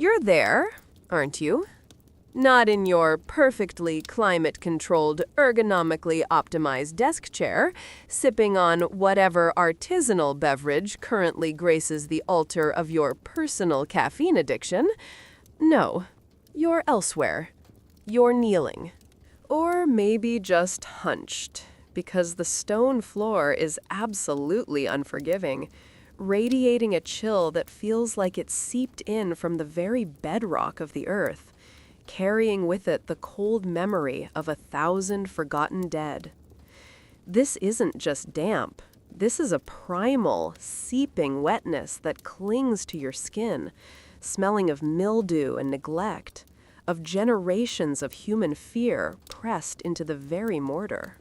You're there, aren't you? Not in your perfectly climate-controlled, ergonomically optimized desk chair, sipping on whatever artisanal beverage currently graces the altar of your personal caffeine addiction. No, you're elsewhere. You're kneeling. Or maybe just hunched, because the stone floor is absolutely unforgiving, radiating a chill that feels like it seeped in from the very bedrock of the earth, carrying with it the cold memory of 1,000 forgotten dead. This isn't just damp. This is a primal, seeping wetness that clings to your skin, smelling of mildew and neglect, of generations of human fear pressed into the very mortar.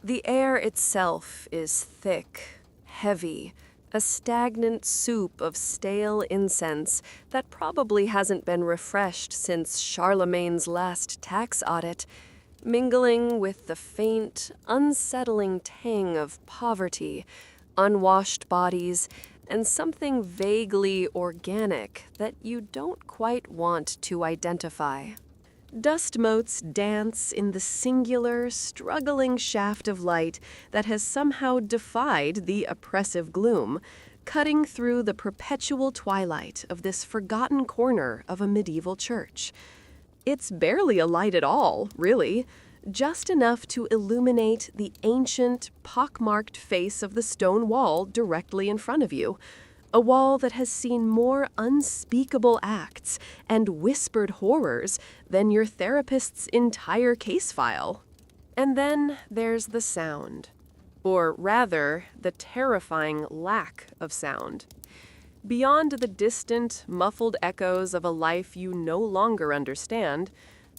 The air itself is thick, heavy, a stagnant soup of stale incense that probably hasn't been refreshed since Charlemagne's last tax audit, mingling with the faint, unsettling tang of poverty, unwashed bodies, and something vaguely organic that you don't quite want to identify. Dust motes dance in the singular, struggling shaft of light that has somehow defied the oppressive gloom, cutting through the perpetual twilight of this forgotten corner of a medieval church. It's barely a light at all, really, just enough to illuminate the ancient, pockmarked face of the stone wall directly in front of you. A wall that has seen more unspeakable acts and whispered horrors than your therapist's entire case file. And then there's the sound, or rather, the terrifying lack of sound. Beyond the distant, muffled echoes of a life you no longer understand,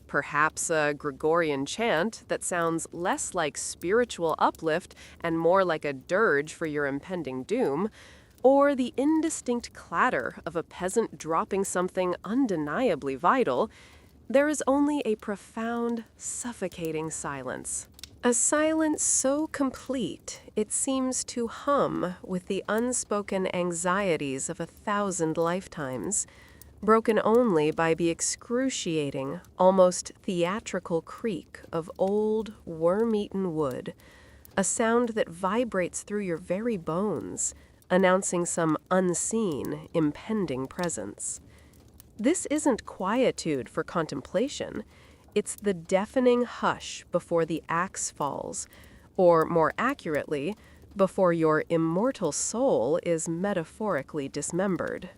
perhaps a Gregorian chant that sounds less like spiritual uplift and more like a dirge for your impending doom, or the indistinct clatter of a peasant dropping something undeniably vital, there is only a profound, suffocating silence. A silence so complete it seems to hum with the unspoken anxieties of 1,000 lifetimes, broken only by the excruciating, almost theatrical creak of old, worm-eaten wood, a sound that vibrates through your very bones, announcing some unseen, impending presence. This isn't quietude for contemplation. It's the deafening hush before the axe falls, or more accurately, before your immortal soul is metaphorically dismembered.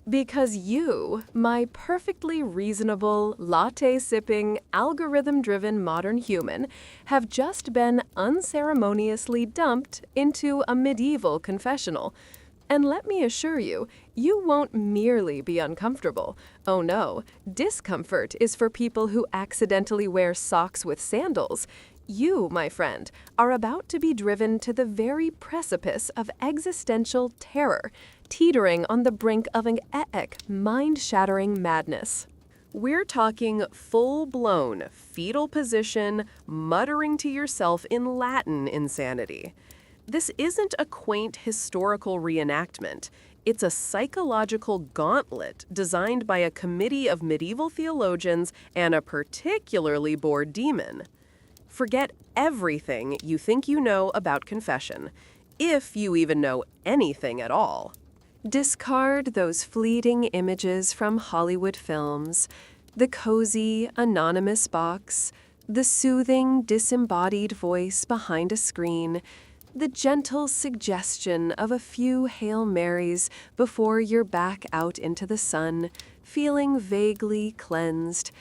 Because you, my perfectly reasonable, latte-sipping, algorithm-driven modern human, have just been unceremoniously dumped into a medieval confessional. And let me assure you, you won't merely be uncomfortable. Oh no, discomfort is for people who accidentally wear socks with sandals. You, my friend, are about to be driven to the very precipice of existential terror, teetering on the brink of an mind-shattering madness. We're talking full-blown, fetal position, muttering to yourself in Latin insanity. This isn't a quaint historical reenactment. It's a psychological gauntlet designed by a committee of medieval theologians and a particularly bored demon. Forget everything you think you know about confession, if you even know anything at all. Discard those fleeting images from Hollywood films, the cozy, anonymous box, the soothing, disembodied voice behind a screen, the gentle suggestion of a few Hail Marys before you're back out into the sun, feeling vaguely cleansed.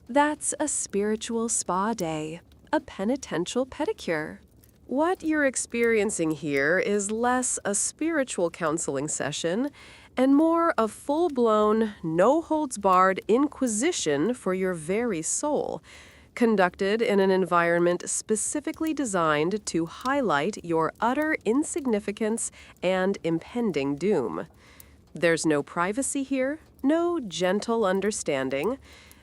That's a spiritual spa day, a penitential pedicure. What you're experiencing here is less a spiritual counseling session and more a full-blown, no-holds-barred inquisition for your very soul, conducted in an environment specifically designed to highlight your utter insignificance and impending doom. There's no privacy here, no gentle understanding.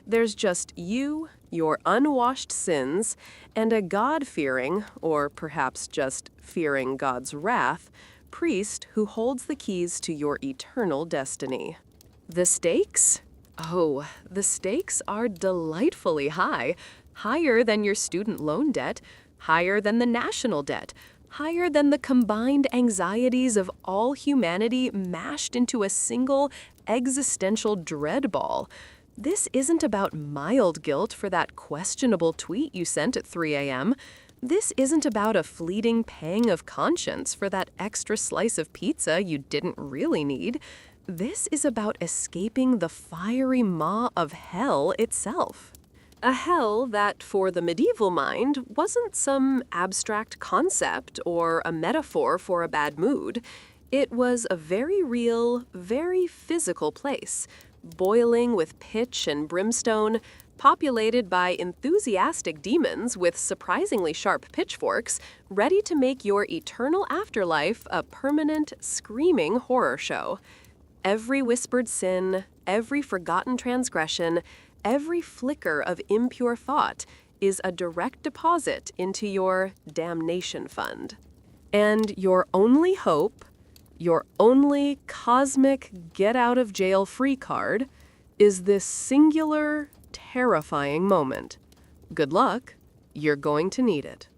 There's just you, your unwashed sins, and a God-fearing, or perhaps just fearing God's wrath, priest who holds the keys to your eternal destiny. The stakes? Oh, the stakes are delightfully high, higher than your student loan debt, higher than the national debt, higher than the combined anxieties of all humanity mashed into a single existential dread ball. This isn't about mild guilt for that questionable tweet you sent at 3 a.m. This isn't about a fleeting pang of conscience for that extra slice of pizza you didn't really need. This is about escaping the fiery maw of hell itself. A hell that, for the medieval mind, wasn't some abstract concept or a metaphor for a bad mood. It was a very real, very physical place, boiling with pitch and brimstone, populated by enthusiastic demons with surprisingly sharp pitchforks, ready to make your eternal afterlife a permanent, screaming horror show. Every whispered sin, every forgotten transgression, every flicker of impure thought is a direct deposit into your damnation fund. And your only hope, your only cosmic get-out-of-jail-free card, is this singular, terrifying moment. Good luck, you're going to need it.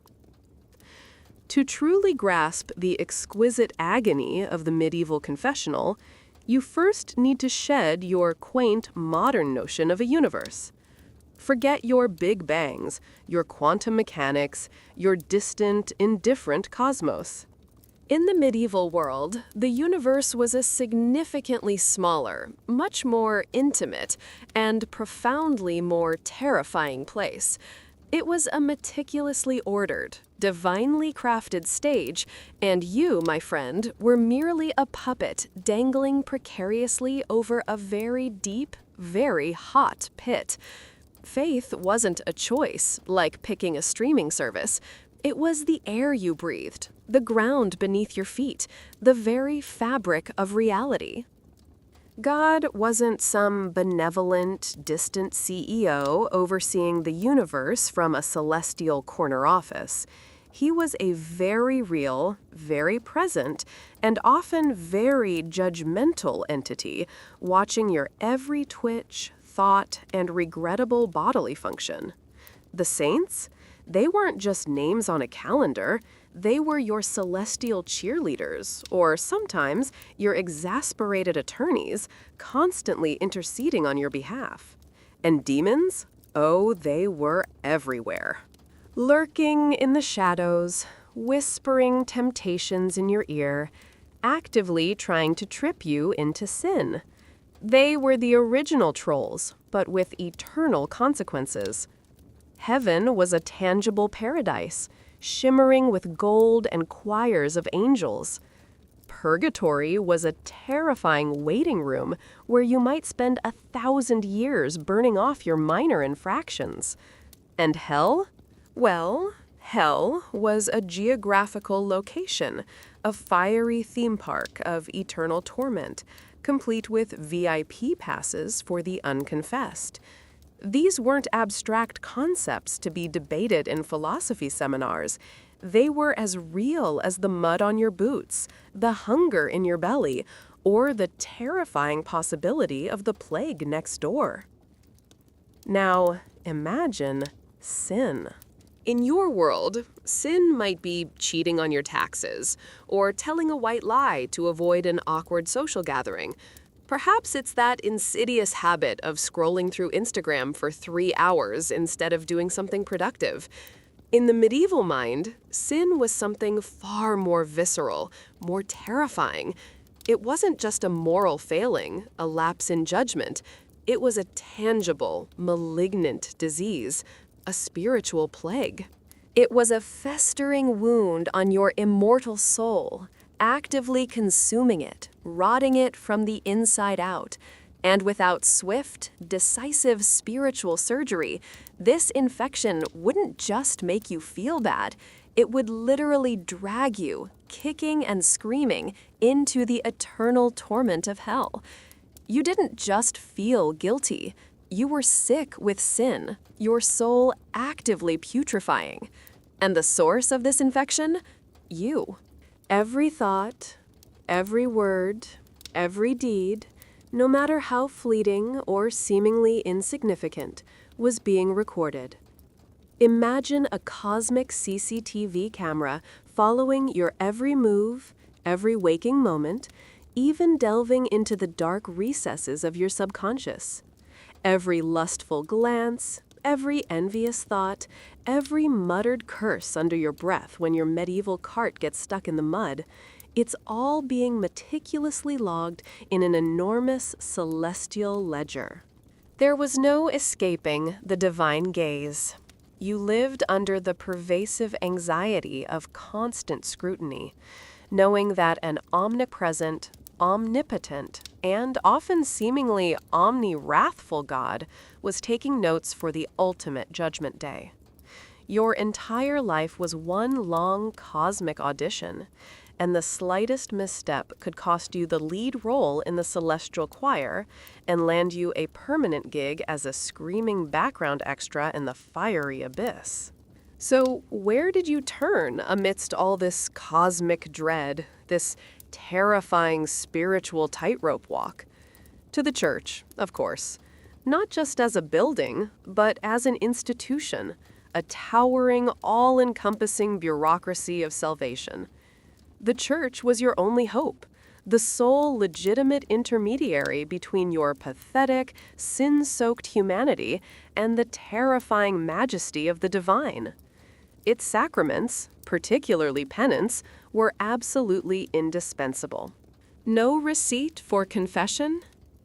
To truly grasp the exquisite agony of the medieval confessional, you first need to shed your quaint modern notion of a universe. Forget your big bangs, your quantum mechanics, your distant, indifferent cosmos. In the medieval world, the universe was a significantly smaller, much more intimate, and profoundly more terrifying place. It was a meticulously ordered, divinely crafted stage, and you, my friend, were merely a puppet dangling precariously over a very deep, very hot pit. Faith wasn't a choice, like picking a streaming service. It was the air you breathed, the ground beneath your feet, the very fabric of reality. God wasn't some benevolent, distant CEO overseeing the universe from a celestial corner office. He was a very real, very present, and often very judgmental entity, watching your every twitch, thought, and regrettable bodily function. The saints? They weren't just names on a calendar. They were your celestial cheerleaders, or sometimes your exasperated attorneys, constantly interceding on your behalf. And demons? Oh, they were everywhere. Lurking in the shadows, whispering temptations in your ear, actively trying to trip you into sin. They were the original trolls, but with eternal consequences. Heaven was a tangible paradise, shimmering with gold and choirs of angels. Purgatory was a terrifying waiting room where you might spend 1,000 years burning off your minor infractions. And hell? Well, hell was a geographical location, a fiery theme park of eternal torment, complete with VIP passes for the unconfessed. These weren't abstract concepts to be debated in philosophy seminars. They were as real as the mud on your boots, the hunger in your belly, or the terrifying possibility of the plague next door. Now, imagine sin. In your world, sin might be cheating on your taxes, or telling a white lie to avoid an awkward social gathering. Perhaps it's that insidious habit of scrolling through Instagram for 3 hours instead of doing something productive. In the medieval mind, sin was something far more visceral, more terrifying. It wasn't just a moral failing, a lapse in judgment. It was a tangible, malignant disease, a spiritual plague. It was a festering wound on your immortal soul, actively consuming it, rotting it from the inside out. And without swift, decisive spiritual surgery, this infection wouldn't just make you feel bad, it would literally drag you, kicking and screaming, into the eternal torment of hell. You didn't just feel guilty, you were sick with sin, your soul actively putrefying. And the source of this infection? You. Every thought, every word, every deed, no matter how fleeting or seemingly insignificant, was being recorded. Imagine a cosmic CCTV camera following your every move, every waking moment, even delving into the dark recesses of your subconscious. Every lustful glance, every envious thought, every muttered curse under your breath when your medieval cart gets stuck in the mud, it's all being meticulously logged in an enormous celestial ledger. There was no escaping the divine gaze. You lived under the pervasive anxiety of constant scrutiny, knowing that an omnipresent, omnipotent, and often seemingly omni-wrathful God was taking notes for the ultimate judgment day. Your entire life was one long cosmic audition, and the slightest misstep could cost you the lead role in the celestial choir and land you a permanent gig as a screaming background extra in the fiery abyss. So, where did you turn amidst all this cosmic dread, this terrifying spiritual tightrope walk? To the church, of course. Not just as a building, but as an institution, a towering, all-encompassing bureaucracy of salvation. The church was your only hope, the sole legitimate intermediary between your pathetic, sin-soaked humanity and the terrifying majesty of the divine. Its sacraments, particularly penance, were absolutely indispensable. No receipt for confession,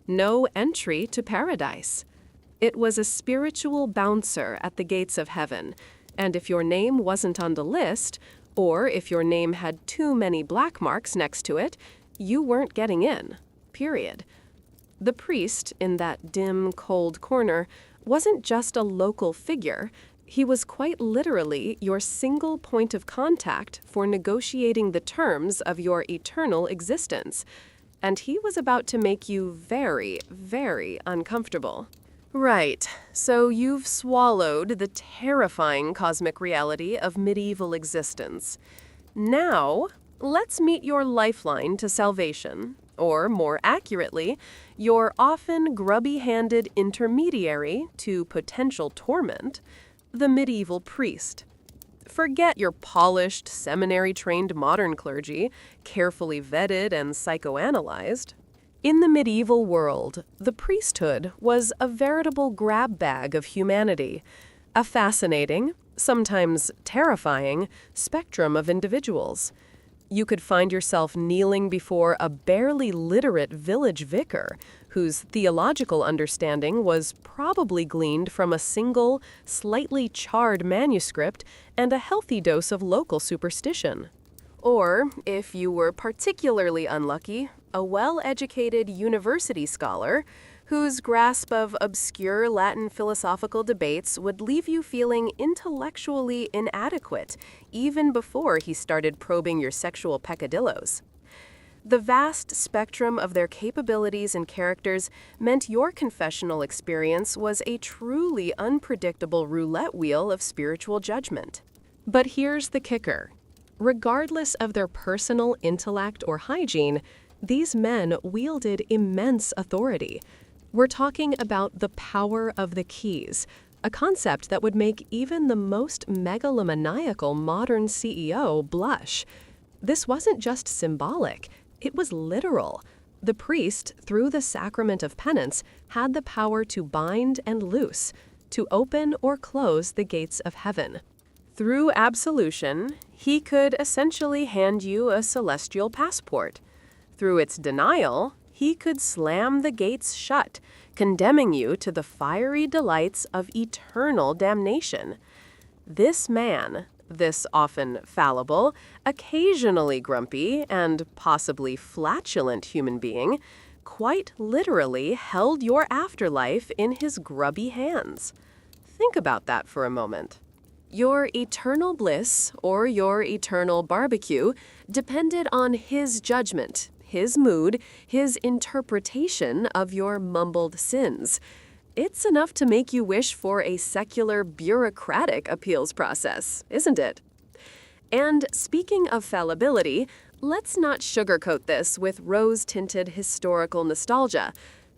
no entry to paradise. It was a spiritual bouncer at the gates of heaven, and if your name wasn't on the list, or if your name had too many black marks next to it, you weren't getting in, period. The priest, in that dim, cold corner, wasn't just a local figure. He was quite literally your single point of contact for negotiating the terms of your eternal existence. And he was about to make you very, very uncomfortable. Right, so you've swallowed the terrifying cosmic reality of medieval existence. Now, let's meet your lifeline to salvation, or more accurately, your often grubby-handed intermediary to potential torment, the medieval priest. Forget your polished, seminary-trained modern clergy, carefully vetted and psychoanalyzed. In the medieval world, the priesthood was a veritable grab bag of humanity, a fascinating, sometimes terrifying, spectrum of individuals. You could find yourself kneeling before a barely literate village vicar, whose theological understanding was probably gleaned from a single, slightly charred manuscript and a healthy dose of local superstition. Or, if you were particularly unlucky, a well-educated university scholar whose grasp of obscure Latin philosophical debates would leave you feeling intellectually inadequate even before he started probing your sexual peccadillos. The vast spectrum of their capabilities and characters meant your confessional experience was a truly unpredictable roulette wheel of spiritual judgment. But here's the kicker. Regardless of their personal intellect or hygiene, these men wielded immense authority. We're talking about the power of the keys, a concept that would make even the most megalomaniacal modern CEO blush. This wasn't just symbolic, it was literal. The priest, through the sacrament of penance, had the power to bind and loose, to open or close the gates of heaven. Through absolution, he could essentially hand you a celestial passport. Through its denial, he could slam the gates shut, condemning you to the fiery delights of eternal damnation. This man, this often fallible, occasionally grumpy, and possibly flatulent human being, quite literally held your afterlife in his grubby hands. Think about that for a moment. Your eternal bliss or your eternal barbecue depended on his judgment, his mood, his interpretation of your mumbled sins. It's enough to make you wish for a secular, bureaucratic appeals process, isn't it? And speaking of fallibility, Let's not sugarcoat this with rose-tinted historical nostalgia.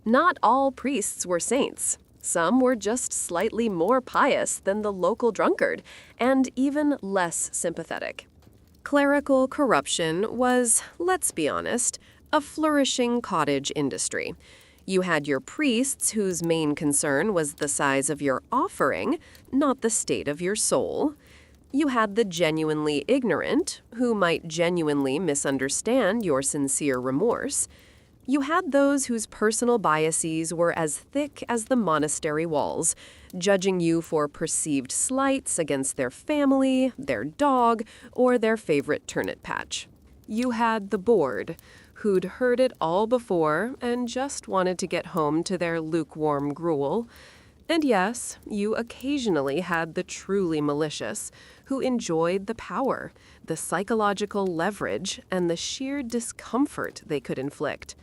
Not all priests were saints. Some were just slightly more pious than the local drunkard, and even less sympathetic. Clerical corruption was, let's be honest, a flourishing cottage industry. You had your priests whose main concern was the size of your offering, not the state of your soul. You had the genuinely ignorant, who might genuinely misunderstand your sincere remorse. You had those whose personal biases were as thick as the monastery walls, judging you for perceived slights against their family, their dog, or their favorite turnip patch. You had the bored, who'd heard it all before and just wanted to get home to their lukewarm gruel. And yes, you occasionally had the truly malicious, who enjoyed the power, the psychological leverage, and the sheer discomfort they could inflict.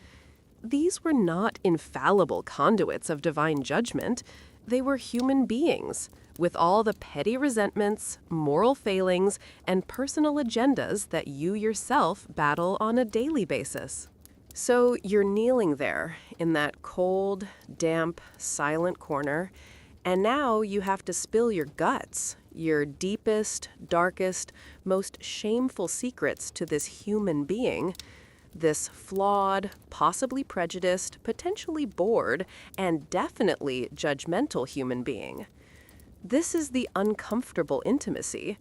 These were not infallible conduits of divine judgment. They were human beings, with all the petty resentments, moral failings, and personal agendas that you yourself battle on a daily basis. So you're kneeling there in that cold, damp, silent corner, and now you have to spill your guts, your deepest, darkest, most shameful secrets to this human being, this flawed, possibly prejudiced, potentially bored, and definitely judgmental human being. This is the uncomfortable intimacy.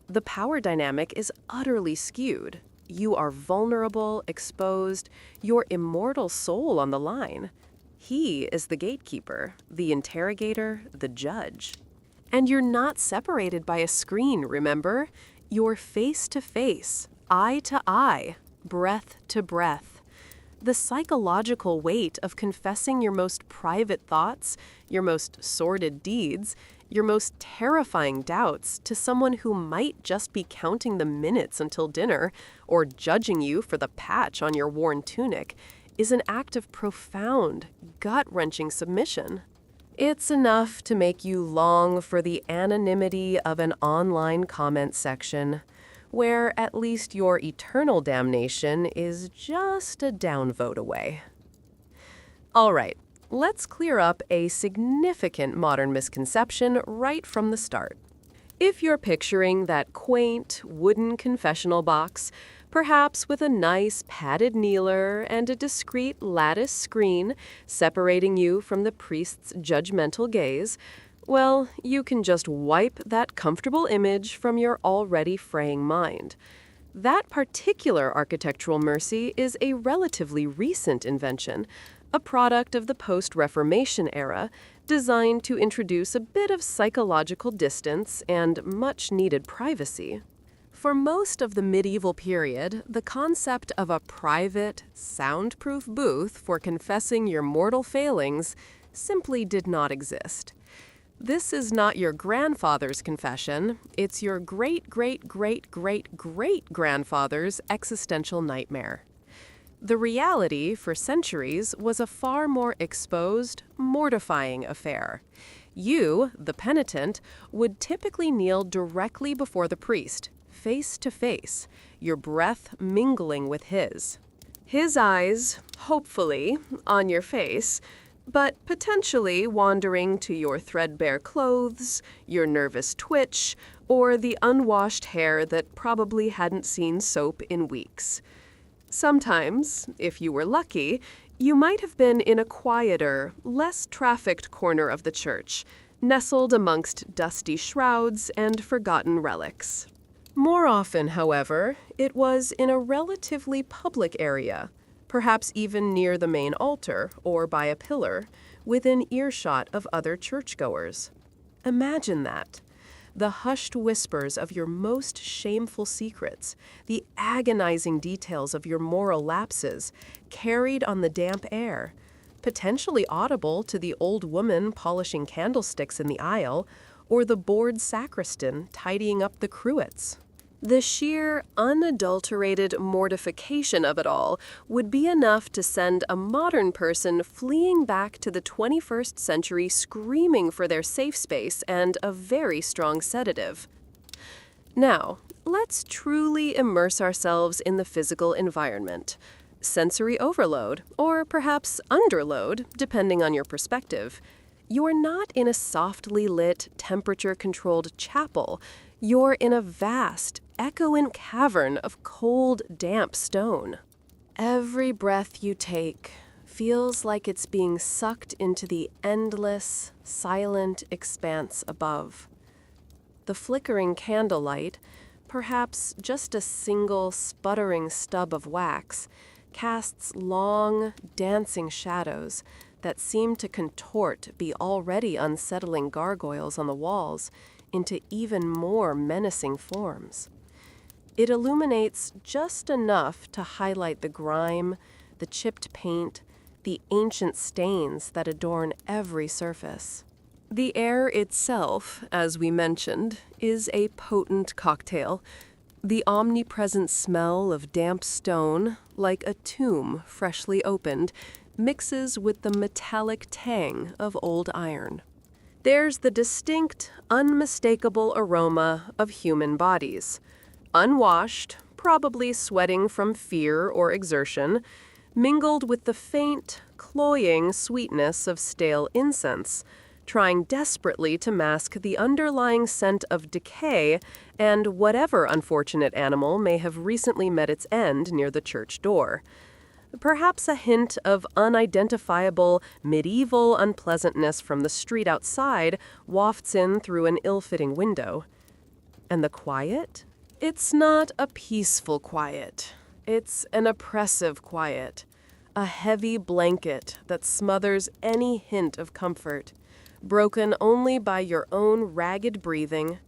The power dynamic is utterly skewed. You are vulnerable, exposed, your immortal soul on the line. He is the gatekeeper, the interrogator, the judge. And you're not separated by a screen, remember? You're face to face, eye to eye, breath to breath. The psychological weight of confessing your most private thoughts, your most sordid deeds, your most terrifying doubts to someone who might just be counting the minutes until dinner or judging you for the patch on your worn tunic is an act of profound, gut-wrenching submission. It's enough to make you long for the anonymity of an online comment section, where at least your eternal damnation is just a downvote away. All right, let's clear up a significant modern misconception right from the start. If you're picturing that quaint, wooden confessional box, perhaps with a nice padded kneeler and a discreet lattice screen separating you from the priest's judgmental gaze, well, you can just wipe that comfortable image from your already fraying mind. That particular architectural mercy is a relatively recent invention, a product of the post-Reformation era, designed to introduce a bit of psychological distance and much-needed privacy. For most of the medieval period, the concept of a private, soundproof booth for confessing your mortal failings simply did not exist. This is not your grandfather's confession, it's your great-great-great-great-great-grandfather's existential nightmare. The reality, for centuries, was a far more exposed, mortifying affair. You, the penitent, would typically kneel directly before the priest, face to face, your breath mingling with his. His eyes, hopefully, on your face, but potentially wandering to your threadbare clothes, your nervous twitch, or the unwashed hair that probably hadn't seen soap in weeks. Sometimes, if you were lucky, you might have been in a quieter, less trafficked corner of the church, nestled amongst dusty shrouds and forgotten relics. More often, however, it was in a relatively public area, perhaps even near the main altar or by a pillar, within earshot of other churchgoers. Imagine that. The hushed whispers of your most shameful secrets, the agonizing details of your moral lapses, carried on the damp air, potentially audible to the old woman polishing candlesticks in the aisle, or the bored sacristan tidying up the cruets. The sheer, unadulterated mortification of it all would be enough to send a modern person fleeing back to the 21st century screaming for their safe space and a very strong sedative. Now, Let's truly immerse ourselves in the physical environment. Sensory overload, or perhaps underload, depending on your perspective. You're not in a softly lit, temperature-controlled chapel. You're in a vast, echoing cavern of cold, damp stone. Every breath you take feels like it's being sucked into the endless, silent expanse above. The flickering candlelight, perhaps just a single sputtering stub of wax, casts long, dancing shadows that seem to contort the already unsettling gargoyles on the walls into even more menacing forms. It illuminates just enough to highlight the grime, the chipped paint, the ancient stains that adorn every surface. The air itself, as we mentioned, is a potent cocktail. The omnipresent smell of damp stone, like a tomb freshly opened, mixes with the metallic tang of old iron. There's the distinct, unmistakable aroma of human bodies. Unwashed, probably sweating from fear or exertion, mingled with the faint, cloying sweetness of stale incense, trying desperately to mask the underlying scent of decay and whatever unfortunate animal may have recently met its end near the church door. Perhaps a hint of unidentifiable, medieval unpleasantness from the street outside wafts in through an ill-fitting window. And the quiet? It's not a peaceful quiet. It's an oppressive quiet. A heavy blanket that smothers any hint of comfort, broken only by your own ragged breathing,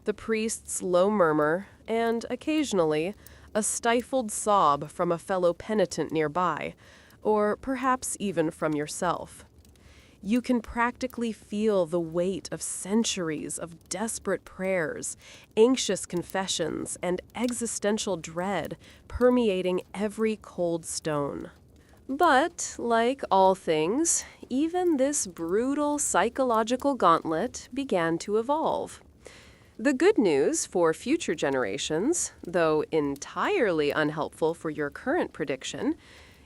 the priest's low murmur, and, occasionally, a stifled sob from a fellow penitent nearby, or perhaps even from yourself. You can practically feel the weight of centuries of desperate prayers, anxious confessions, and existential dread permeating every cold stone. But, like all things, even this brutal psychological gauntlet began to evolve. The good news for future generations, though entirely unhelpful for your current prediction,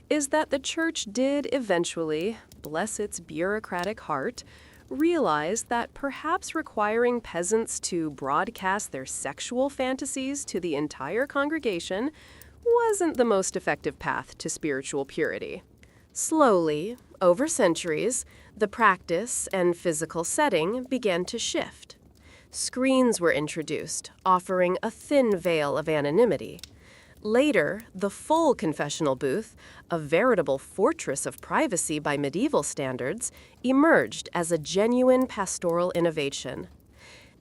is that the church did eventually, bless its bureaucratic heart, realize that perhaps requiring peasants to broadcast their sexual fantasies to the entire congregation wasn't the most effective path to spiritual purity. Slowly, over centuries, the practice and physical setting began to shift. Screens were introduced, offering a thin veil of anonymity. Later, the full confessional booth, a veritable fortress of privacy by medieval standards, emerged as a genuine pastoral innovation.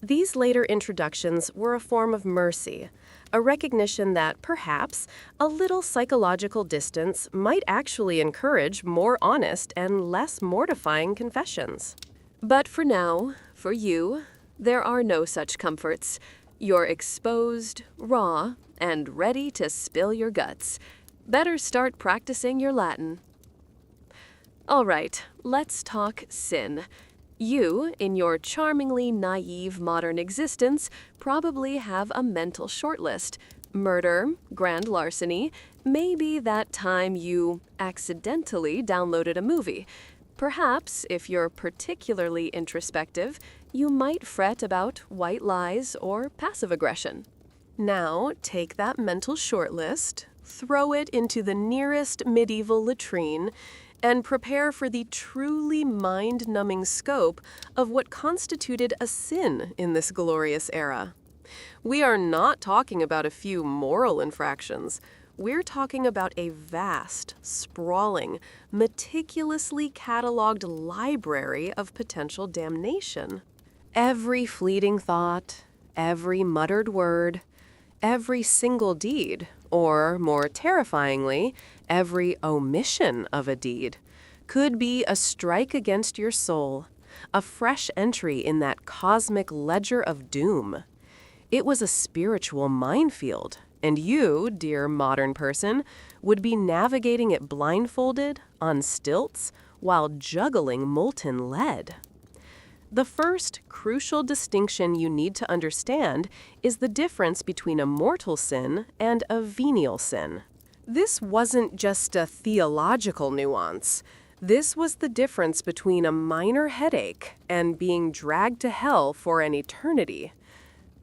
These later introductions were a form of mercy, a recognition that perhaps a little psychological distance might actually encourage more honest and less mortifying confessions. But for now, for you, there are no such comforts. You're exposed, raw, and ready to spill your guts. Better start practicing your Latin. All right, let's talk sin. You, in your charmingly naive modern existence, probably have a mental shortlist. Murder, grand larceny, maybe that time you accidentally downloaded a movie. Perhaps, if you're particularly introspective, you might fret about white lies or passive aggression. Now, take that mental shortlist, throw it into the nearest medieval latrine, and prepare for the truly mind-numbing scope of what constituted a sin in this glorious era. We are not talking about a few moral infractions. We're talking about a vast, sprawling, meticulously catalogued library of potential damnation. Every fleeting thought, every muttered word, every single deed, or, more terrifyingly, every omission of a deed, could be a strike against your soul, a fresh entry in that cosmic ledger of doom. It was a spiritual minefield, and you, dear modern person, would be navigating it blindfolded, on stilts, while juggling molten lead. The first crucial distinction you need to understand is the difference between a mortal sin and a venial sin. This wasn't just a theological nuance. This was the difference between a minor headache and being dragged to hell for an eternity.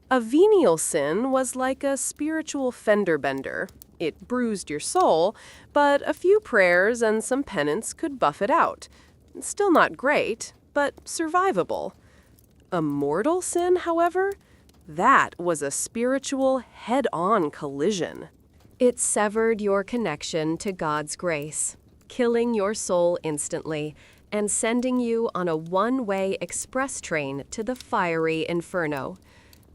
A venial sin was like a spiritual fender bender. It bruised your soul, but a few prayers and some penance could buff it out. Still not great, but survivable. A mortal sin, however, that was a spiritual head-on collision. It severed your connection to God's grace, killing your soul instantly and sending you on a one-way express train to the fiery inferno.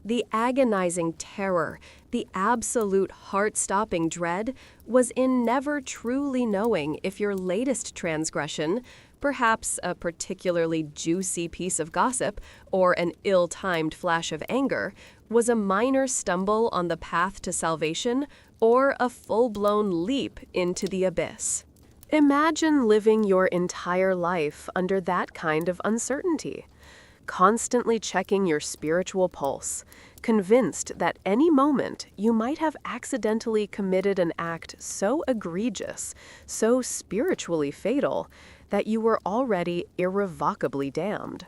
The agonizing terror, the absolute heart-stopping dread, was in never truly knowing if your latest transgression, perhaps a particularly juicy piece of gossip or an ill-timed flash of anger, was a minor stumble on the path to salvation or a full-blown leap into the abyss. Imagine living your entire life under that kind of uncertainty, constantly checking your spiritual pulse, convinced that any moment you might have accidentally committed an act so egregious, so spiritually fatal, that you were already irrevocably damned.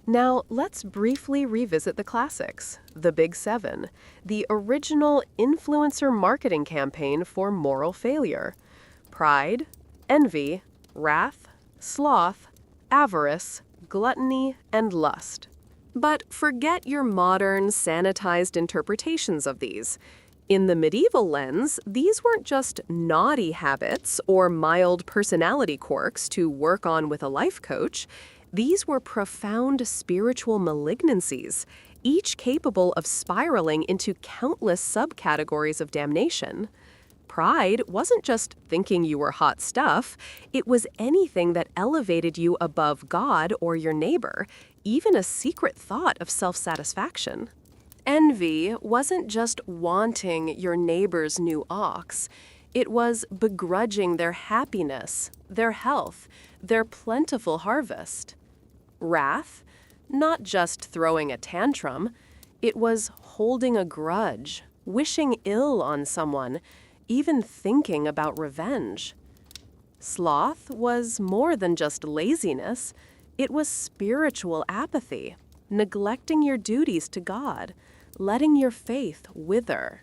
Now, let's briefly revisit the classics, the Big Seven, the original influencer marketing campaign for moral failure: pride, envy, wrath, sloth, avarice, gluttony, and lust. But forget your modern, sanitized interpretations of these. In the medieval lens, these weren't just naughty habits or mild personality quirks to work on with a life coach. These were profound spiritual malignancies, each capable of spiraling into countless subcategories of damnation. Pride wasn't just thinking you were hot stuff, it was anything that elevated you above God or your neighbor, even a secret thought of self-satisfaction. Envy wasn't just wanting your neighbor's new ox. It was begrudging their happiness, their health, their plentiful harvest. Wrath, not just throwing a tantrum, it was holding a grudge, wishing ill on someone, even thinking about revenge. Sloth was more than just laziness. It was spiritual apathy, neglecting your duties to God, letting your faith wither.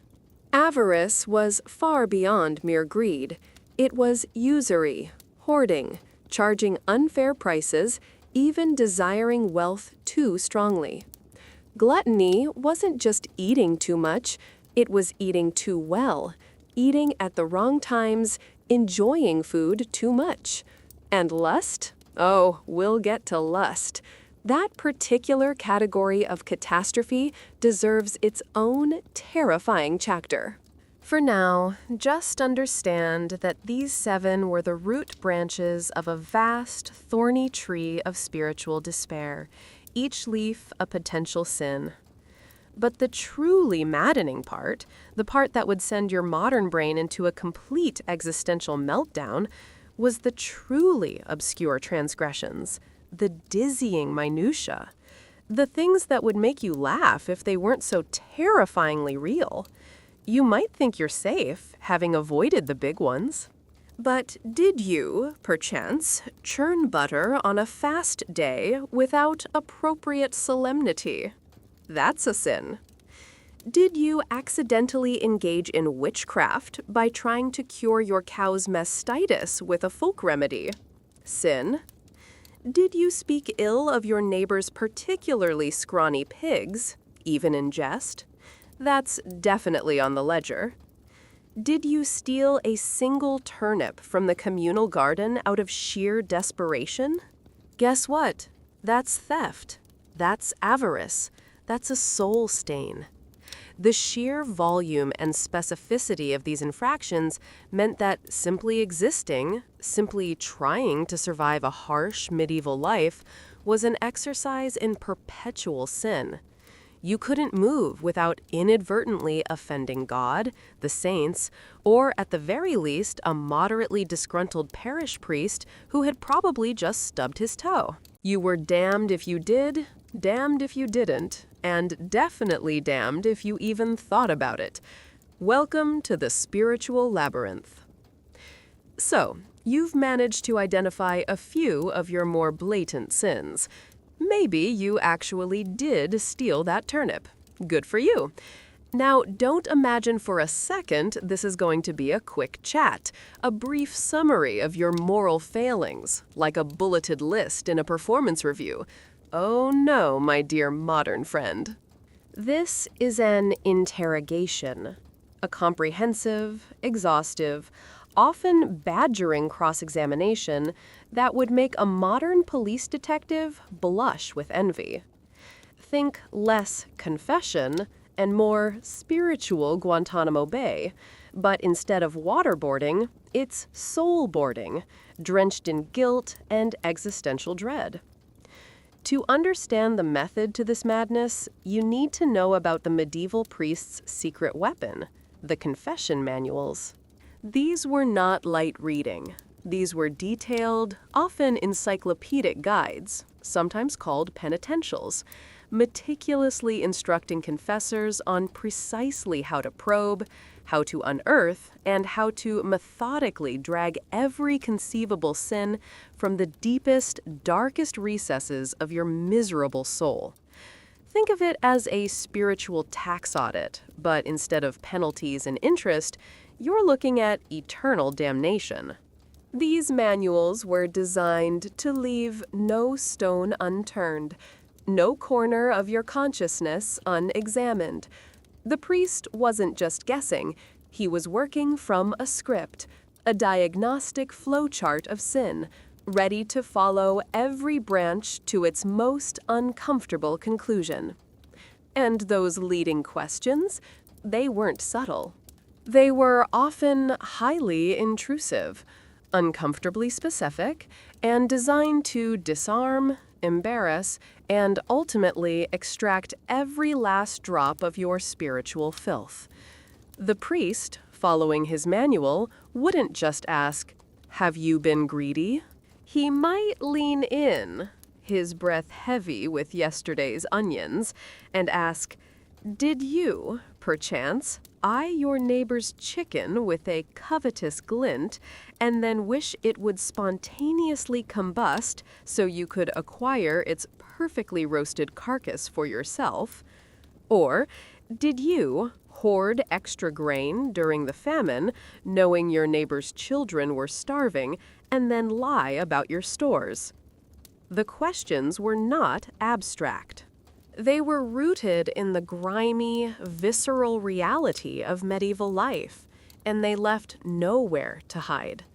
Avarice was far beyond mere greed. It was usury, hoarding, charging unfair prices, even desiring wealth too strongly. Gluttony wasn't just eating too much, it was eating too well, eating at the wrong times, enjoying food too much. And lust? Oh, we'll get to lust. That particular category of catastrophe deserves its own terrifying chapter. For now, just understand that these 7 were the root branches of a vast, thorny tree of spiritual despair, each leaf a potential sin. But the truly maddening part, the part that would send your modern brain into a complete existential meltdown, was the truly obscure transgressions, the dizzying minutiae, the things that would make you laugh if they weren't so terrifyingly real. You might think you're safe, having avoided the big ones. But did you, perchance, churn butter on a fast day without appropriate solemnity? That's a sin. Did you accidentally engage in witchcraft by trying to cure your cow's mastitis with a folk remedy? Sin. Did you speak ill of your neighbor's particularly scrawny pigs, even in jest? That's definitely on the ledger. Did you steal a single turnip from the communal garden out of sheer desperation? Guess what? That's theft. That's avarice. That's a soul stain. The sheer volume and specificity of these infractions meant that simply existing, simply trying to survive a harsh medieval life, was an exercise in perpetual sin. You couldn't move without inadvertently offending God, the saints, or at the very least, a moderately disgruntled parish priest who had probably just stubbed his toe. You were damned if you did, damned if you didn't, and definitely damned if you even thought about it. Welcome to the spiritual labyrinth. So, you've managed to identify a few of your more blatant sins. Maybe you actually did steal that turnip. Good for you. Now, don't imagine for a second this is going to be a quick chat, a brief summary of your moral failings, like a bulleted list in a performance review. Oh no, my dear modern friend. This is an interrogation, a comprehensive, exhaustive, often badgering cross-examination that would make a modern police detective blush with envy. Think less confession and more spiritual Guantanamo Bay, but instead of waterboarding, it's soul-boarding, drenched in guilt and existential dread. To understand the method to this madness, you need to know about the medieval priest's secret weapon, the confession manuals. These were not light reading. These were detailed, often encyclopedic guides, sometimes called penitentials, meticulously instructing confessors on precisely how to probe, how to unearth, and how to methodically drag every conceivable sin from the deepest, darkest recesses of your miserable soul. Think of it as a spiritual tax audit, but instead of penalties and interest, you're looking at eternal damnation. These manuals were designed to leave no stone unturned, no corner of your consciousness unexamined. The priest wasn't just guessing, he was working from a script, a diagnostic flowchart of sin, ready to follow every branch to its most uncomfortable conclusion. And those leading questions, they weren't subtle. They were often highly intrusive, uncomfortably specific, and designed to disarm, embarrass, and ultimately extract every last drop of your spiritual filth. The priest, following his manual, wouldn't just ask, "Have you been greedy?" He might lean in, his breath heavy with yesterday's onions, and ask, "Did you, perchance, eye your neighbor's chicken with a covetous glint, and then wish it would spontaneously combust so you could acquire its perfectly roasted carcass for yourself? Or did you hoard extra grain during the famine, knowing your neighbor's children were starving, and then lie about your stores?" The questions were not abstract. They were rooted in the grimy, visceral reality of medieval life, and they left nowhere to hide.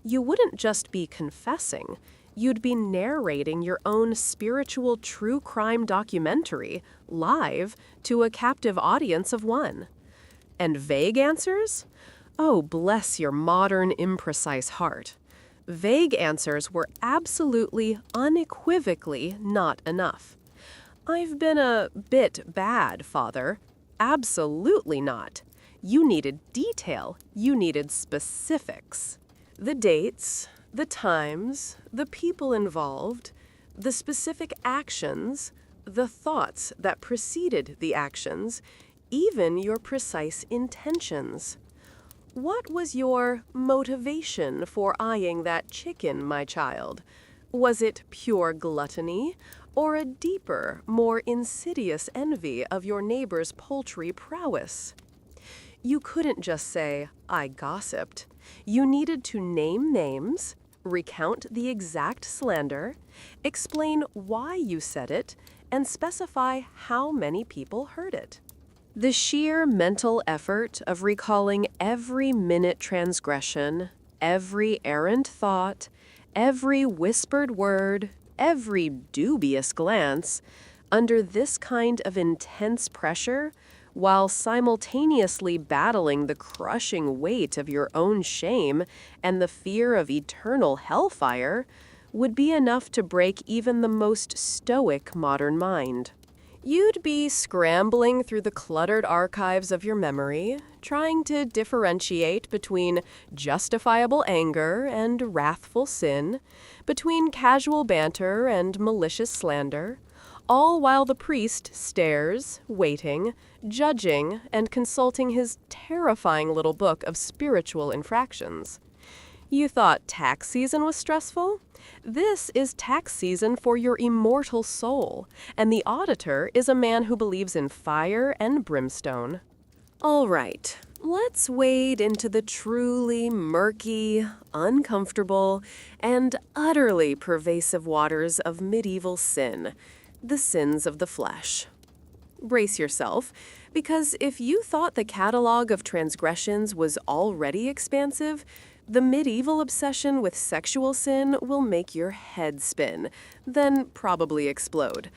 You wouldn't just be confessing, you'd be narrating your own spiritual true crime documentary, live, to a captive audience of one. And vague answers? Oh, bless your modern, imprecise heart. Vague answers were absolutely, unequivocally not enough. "I've been a bit bad, Father." Absolutely not. You needed detail. You needed specifics. The dates, the times, the people involved, the specific actions, the thoughts that preceded the actions, even your precise intentions. What was your motivation for eyeing that chicken, my child? Was it pure gluttony, or a deeper, more insidious envy of your neighbor's poultry prowess? You couldn't just say, "I gossiped." You needed to name names, recount the exact slander, explain why you said it, and specify how many people heard it. The sheer mental effort of recalling every minute transgression, every errant thought, every whispered word, every dubious glance, under this kind of intense pressure, while simultaneously battling the crushing weight of your own shame and the fear of eternal hellfire, would be enough to break even the most stoic modern mind. You'd be scrambling through the cluttered archives of your memory, trying to differentiate between justifiable anger and wrathful sin, between casual banter and malicious slander, all while the priest stares, waiting, judging, and consulting his terrifying little book of spiritual infractions. You thought tax season was stressful? This is tax season for your immortal soul, and the auditor is a man who believes in fire and brimstone. All right, let's wade into the truly murky, uncomfortable, and utterly pervasive waters of medieval sin, the sins of the flesh. Brace yourself, because if you thought the catalogue of transgressions was already expansive, the medieval obsession with sexual sin will make your head spin, then probably explode.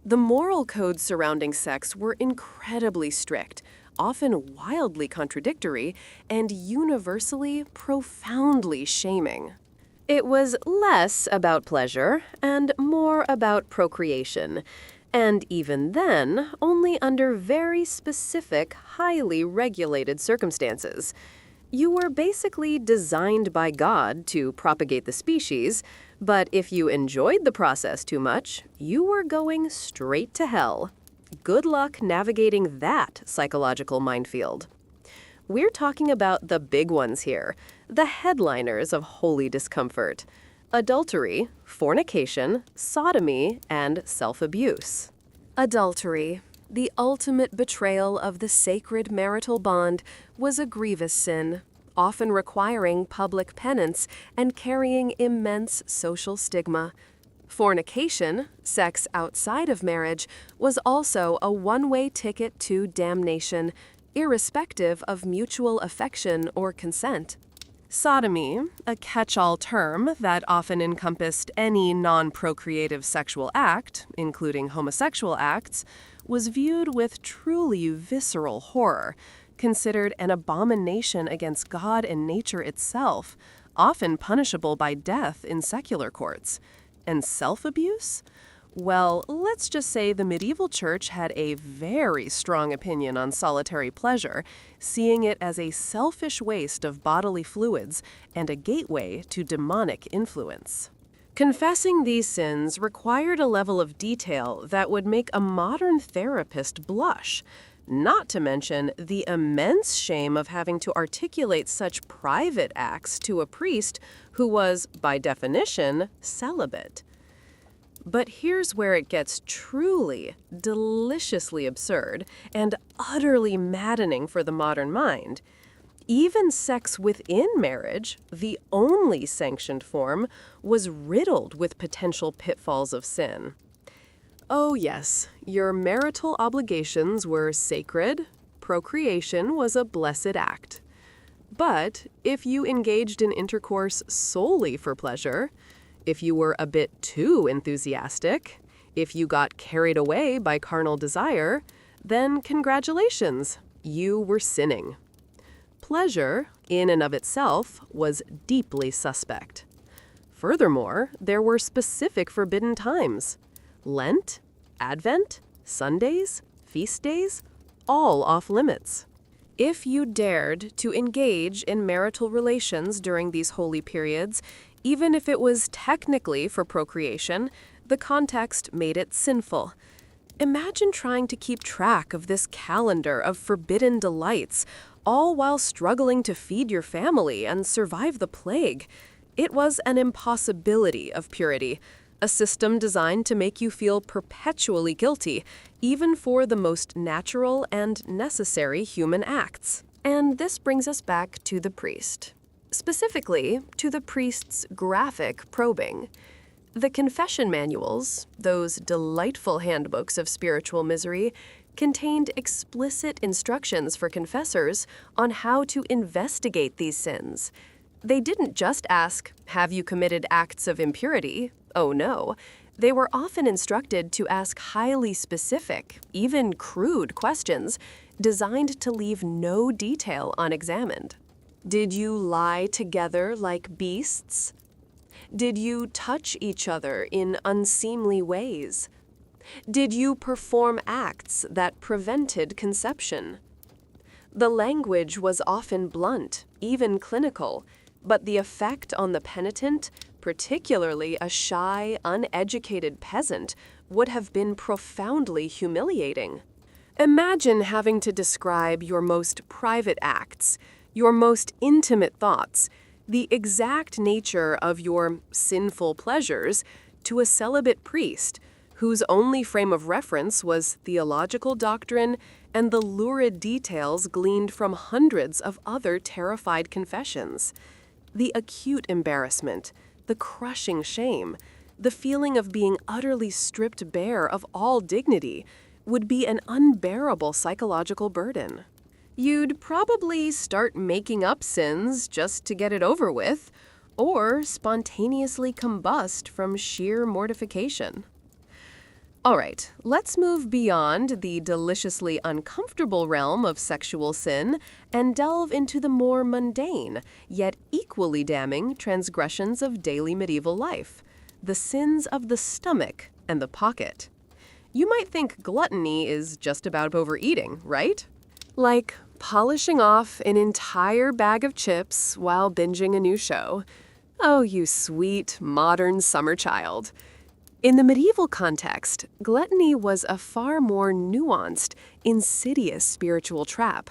The moral codes surrounding sex were incredibly strict, often wildly contradictory, and universally profoundly shaming. It was less about pleasure and more about procreation, and even then, only under very specific, highly regulated circumstances. You were basically designed by God to propagate the species, but if you enjoyed the process too much, you were going straight to hell. Good luck navigating that psychological minefield. We're talking about the big ones here, the headliners of holy discomfort: adultery, fornication, sodomy, and self-abuse. Adultery, the ultimate betrayal of the sacred marital bond, was a grievous sin, often requiring public penance and carrying immense social stigma. Fornication, sex outside of marriage, was also a one-way ticket to damnation, irrespective of mutual affection or consent. Sodomy, a catch-all term that often encompassed any non-procreative sexual act, including homosexual acts, was viewed with truly visceral horror, considered an abomination against God and nature itself, often punishable by death in secular courts. And self-abuse? Well, let's just say the medieval church had a very strong opinion on solitary pleasure, seeing it as a selfish waste of bodily fluids and a gateway to demonic influence. Confessing these sins required a level of detail that would make a modern therapist blush, not to mention the immense shame of having to articulate such private acts to a priest who was, by definition, celibate. But here's where it gets truly, deliciously absurd and utterly maddening for the modern mind. Even sex within marriage, the only sanctioned form, was riddled with potential pitfalls of sin. Oh yes, your marital obligations were sacred, procreation was a blessed act. But if you engaged in intercourse solely for pleasure, if you were a bit too enthusiastic, if you got carried away by carnal desire, then congratulations, you were sinning. Pleasure, in and of itself, was deeply suspect. Furthermore, there were specific forbidden times. Lent, Advent, Sundays, feast days, all off limits. If you dared to engage in marital relations during these holy periods, even if it was technically for procreation, the context made it sinful. Imagine trying to keep track of this calendar of forbidden delights, all while struggling to feed your family and survive the plague. It was an impossibility of purity, a system designed to make you feel perpetually guilty, even for the most natural and necessary human acts. And this brings us back to the priest. Specifically, to the priest's graphic probing. The confession manuals, those delightful handbooks of spiritual misery, contained explicit instructions for confessors on how to investigate these sins. They didn't just ask, "Have you committed acts of impurity?" Oh no. They were often instructed to ask highly specific, even crude questions, designed to leave no detail unexamined. Did you lie together like beasts? Did you touch each other in unseemly ways? Did you perform acts that prevented conception? The language was often blunt, even clinical, but the effect on the penitent, particularly a shy, uneducated peasant, would have been profoundly humiliating. Imagine having to describe your most private acts, your most intimate thoughts, the exact nature of your sinful pleasures to a celibate priest whose only frame of reference was theological doctrine and the lurid details gleaned from hundreds of other terrified confessions. The acute embarrassment, the crushing shame, the feeling of being utterly stripped bare of all dignity would be an unbearable psychological burden. You'd probably start making up sins just to get it over with, or spontaneously combust from sheer mortification. All right, let's move beyond the deliciously uncomfortable realm of sexual sin and delve into the more mundane, yet equally damning transgressions of daily medieval life, the sins of the stomach and the pocket. You might think gluttony is just about overeating, right? Like polishing off an entire bag of chips while binging a new show. Oh, you sweet, modern summer child. In the medieval context, gluttony was a far more nuanced, insidious spiritual trap.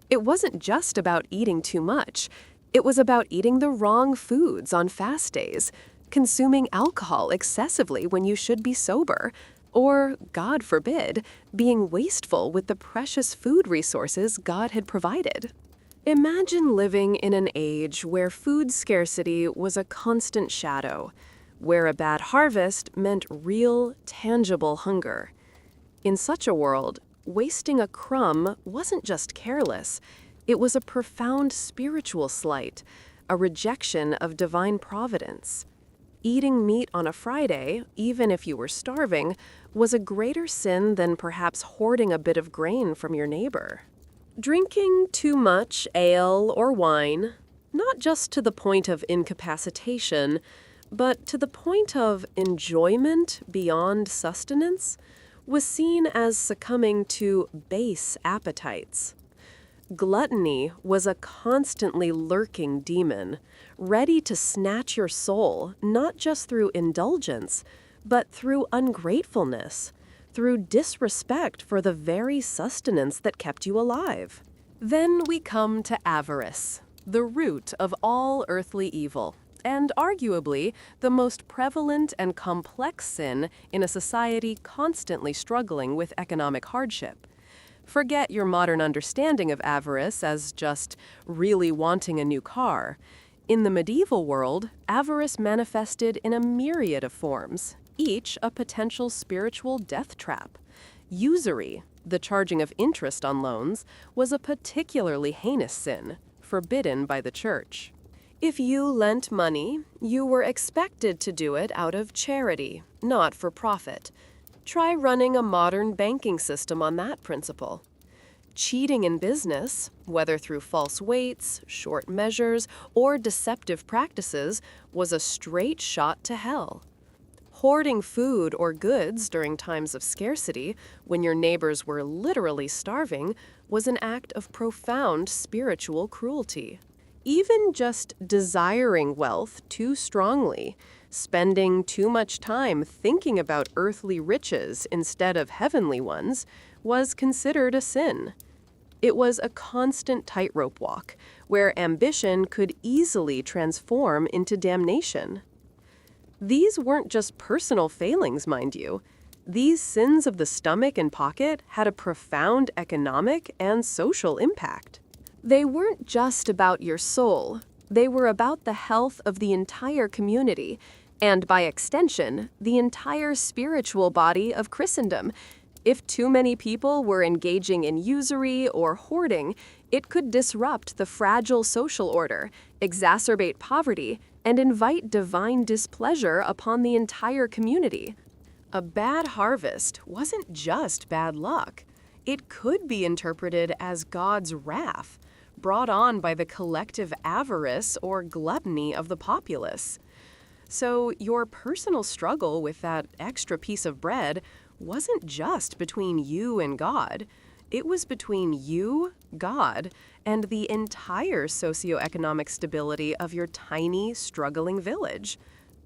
It wasn't just about eating too much. It was about eating the wrong foods on fast days, consuming alcohol excessively when you should be sober, or, God forbid, being wasteful with the precious food resources God had provided. Imagine living in an age where food scarcity was a constant shadow, where a bad harvest meant real, tangible hunger. In such a world, wasting a crumb wasn't just careless, it was a profound spiritual slight, a rejection of divine providence. Eating meat on a Friday, even if you were starving, was a greater sin than perhaps hoarding a bit of grain from your neighbor. Drinking too much ale or wine, not just to the point of incapacitation, but to the point of enjoyment beyond sustenance, was seen as succumbing to base appetites. Gluttony was a constantly lurking demon, ready to snatch your soul not just through indulgence, but through ungratefulness, through disrespect for the very sustenance that kept you alive. Then we come to avarice, the root of all earthly evil, and arguably the most prevalent and complex sin in a society constantly struggling with economic hardship. Forget your modern understanding of avarice as just really wanting a new car. In the medieval world, avarice manifested in a myriad of forms, each a potential spiritual death trap. Usury, the charging of interest on loans, was a particularly heinous sin, forbidden by the church. If you lent money, you were expected to do it out of charity, not for profit. Try running a modern banking system on that principle. Cheating in business, whether through false weights, short measures, or deceptive practices, was a straight shot to hell. Hoarding food or goods during times of scarcity, when your neighbors were literally starving, was an act of profound spiritual cruelty. Even just desiring wealth too strongly, spending too much time thinking about earthly riches instead of heavenly ones, was considered a sin. It was a constant tightrope walk, where ambition could easily transform into damnation. These weren't just personal failings, mind you. These sins of the stomach and pocket had a profound economic and social impact. They weren't just about your soul. They were about the health of the entire community, and by extension, the entire spiritual body of Christendom. If too many people were engaging in usury or hoarding, it could disrupt the fragile social order, exacerbate poverty, and invite divine displeasure upon the entire community. A bad harvest wasn't just bad luck. It could be interpreted as God's wrath, brought on by the collective avarice or gluttony of the populace. So your personal struggle with that extra piece of bread wasn't just between you and God. It was between you, God, and the entire socioeconomic stability of your tiny, struggling village.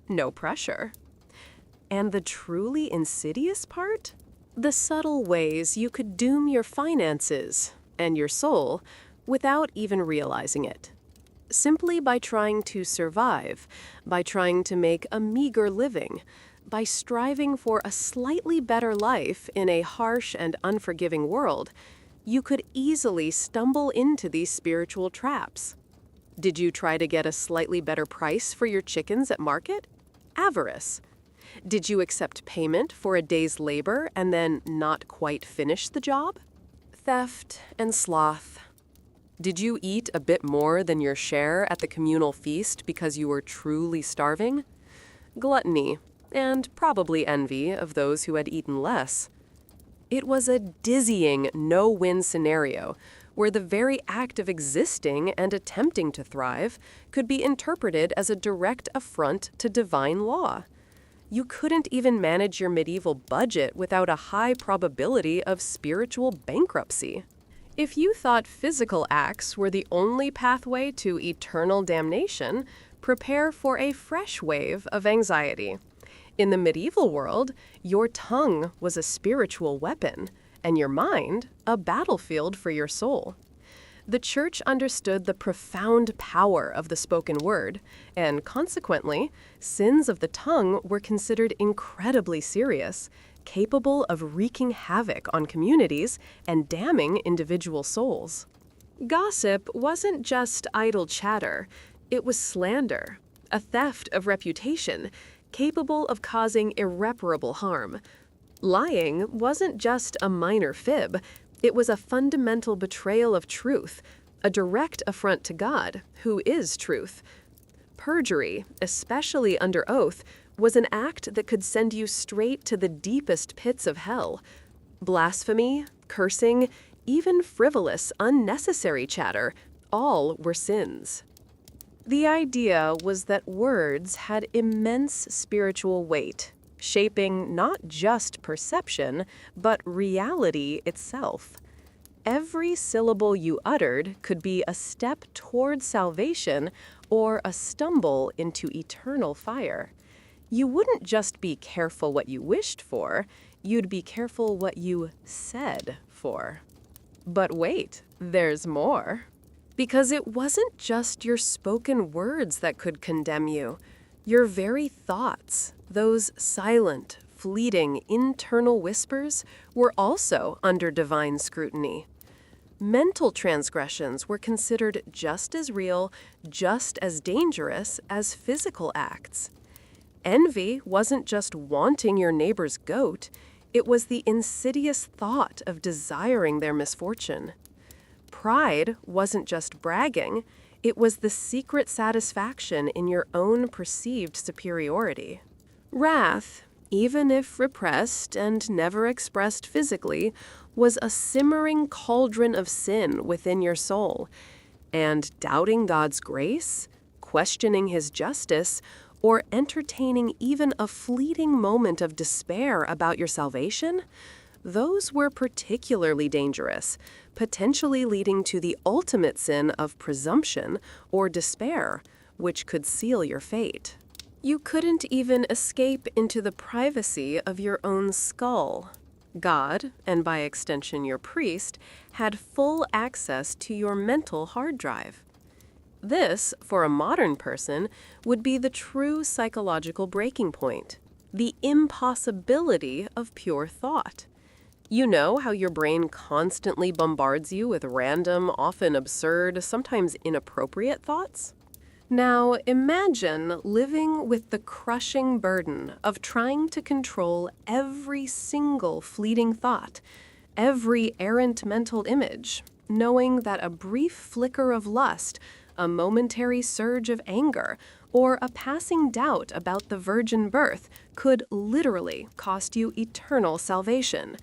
No pressure. And the truly insidious part? The subtle ways you could doom your finances and your soul without even realizing it. Simply by trying to survive, by trying to make a meager living, by striving for a slightly better life in a harsh and unforgiving world, you could easily stumble into these spiritual traps. Did you try to get a slightly better price for your chickens at market? Avarice. Did you accept payment for a day's labor and then not quite finish the job? Theft and sloth. Did you eat a bit more than your share at the communal feast because you were truly starving? Gluttony, and probably envy of those who had eaten less. It was a dizzying no-win scenario where the very act of existing and attempting to thrive could be interpreted as a direct affront to divine law. You couldn't even manage your medieval budget without a high probability of spiritual bankruptcy. If you thought physical acts were the only pathway to eternal damnation, prepare for a fresh wave of anxiety. In the medieval world, your tongue was a spiritual weapon, and your mind a battlefield for your soul. The Church understood the profound power of the spoken word, and consequently, sins of the tongue were considered incredibly serious, capable of wreaking havoc on communities and damning individual souls. Gossip wasn't just idle chatter, it was slander, a theft of reputation, capable of causing irreparable harm. Lying wasn't just a minor fib, it was a fundamental betrayal of truth, a direct affront to God, who is truth. Perjury, especially under oath, was an act that could send you straight to the deepest pits of hell. Blasphemy, cursing, even frivolous, unnecessary chatter, all were sins. The idea was that words had immense spiritual weight, shaping not just perception, but reality itself. Every syllable you uttered could be a step toward salvation or a stumble into eternal fire. You wouldn't just be careful what you wished for, you'd be careful what you said for. But wait, there's more. Because it wasn't just your spoken words that could condemn you. Your very thoughts, those silent, fleeting internal whispers, were also under divine scrutiny. Mental transgressions were considered just as real, just as dangerous as physical acts. Envy wasn't just wanting your neighbor's goat, it was the insidious thought of desiring their misfortune. Pride wasn't just bragging, it was the secret satisfaction in your own perceived superiority. Wrath, even if repressed and never expressed physically, was a simmering cauldron of sin within your soul, and doubting God's grace, questioning His justice, or entertaining even a fleeting moment of despair about your salvation, those were particularly dangerous, potentially leading to the ultimate sin of presumption or despair, which could seal your fate. You couldn't even escape into the privacy of your own skull. God, and by extension your priest, had full access to your mental hard drive. This, for a modern person, would be the true psychological breaking point, the impossibility of pure thought. You know how your brain constantly bombards you with random, often absurd, sometimes inappropriate thoughts? Now imagine living with the crushing burden of trying to control every single fleeting thought, every errant mental image, knowing that a brief flicker of lust, a momentary surge of anger, or a passing doubt about the virgin birth could literally cost you eternal salvation.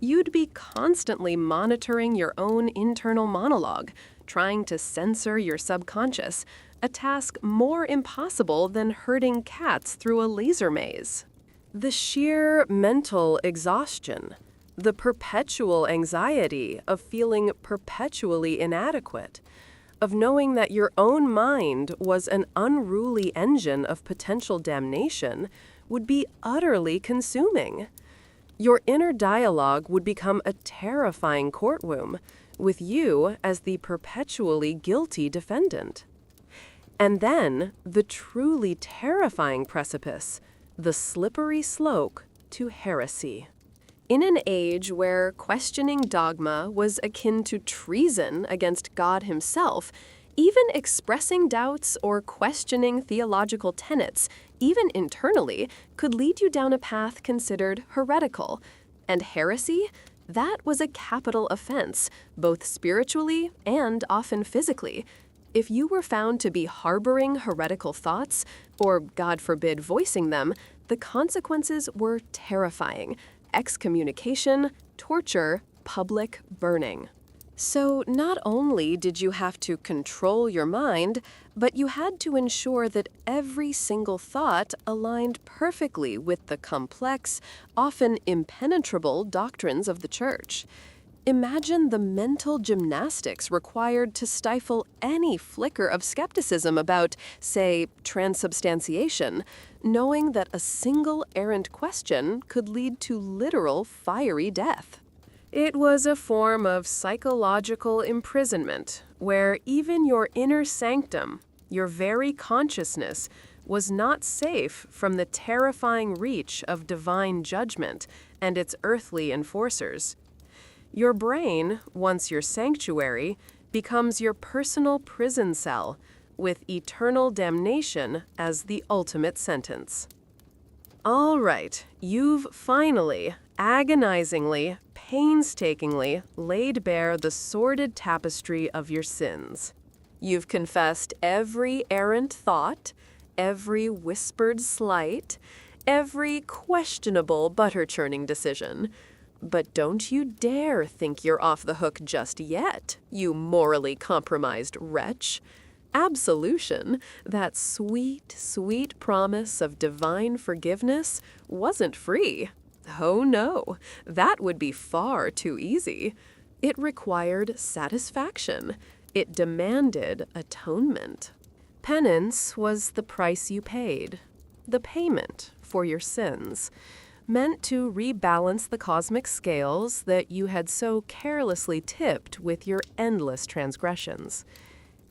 You'd be constantly monitoring your own internal monologue, trying to censor your subconscious, a task more impossible than herding cats through a laser maze. The sheer mental exhaustion, the perpetual anxiety of feeling perpetually inadequate, of knowing that your own mind was an unruly engine of potential damnation, would be utterly consuming. Your inner dialogue would become a terrifying courtroom, with you as the perpetually guilty defendant. And then, the truly terrifying precipice, the slippery slope to heresy. In an age where questioning dogma was akin to treason against God himself, even expressing doubts or questioning theological tenets, even internally, could lead you down a path considered heretical. And heresy? That was a capital offense, both spiritually and often physically. If you were found to be harboring heretical thoughts, or God forbid voicing them, the consequences were terrifying: excommunication, torture, public burning. So not only did you have to control your mind, but you had to ensure that every single thought aligned perfectly with the complex, often impenetrable doctrines of the Church. Imagine the mental gymnastics required to stifle any flicker of skepticism about, say, transubstantiation, knowing that a single errant question could lead to literal fiery death. It was a form of psychological imprisonment, where even your inner sanctum, your very consciousness, was not safe from the terrifying reach of divine judgment and its earthly enforcers. Your brain, once your sanctuary, becomes your personal prison cell, with eternal damnation as the ultimate sentence. All right, you've finally, agonizingly, painstakingly laid bare the sordid tapestry of your sins. You've confessed every errant thought, every whispered slight, every questionable butter-churning decision. But don't you dare think you're off the hook just yet, you morally compromised wretch. Absolution, that sweet, sweet promise of divine forgiveness, wasn't free. Oh no, that would be far too easy. It required satisfaction. It demanded atonement. Penance was the price you paid, the payment for your sins, meant to rebalance the cosmic scales that you had so carelessly tipped with your endless transgressions.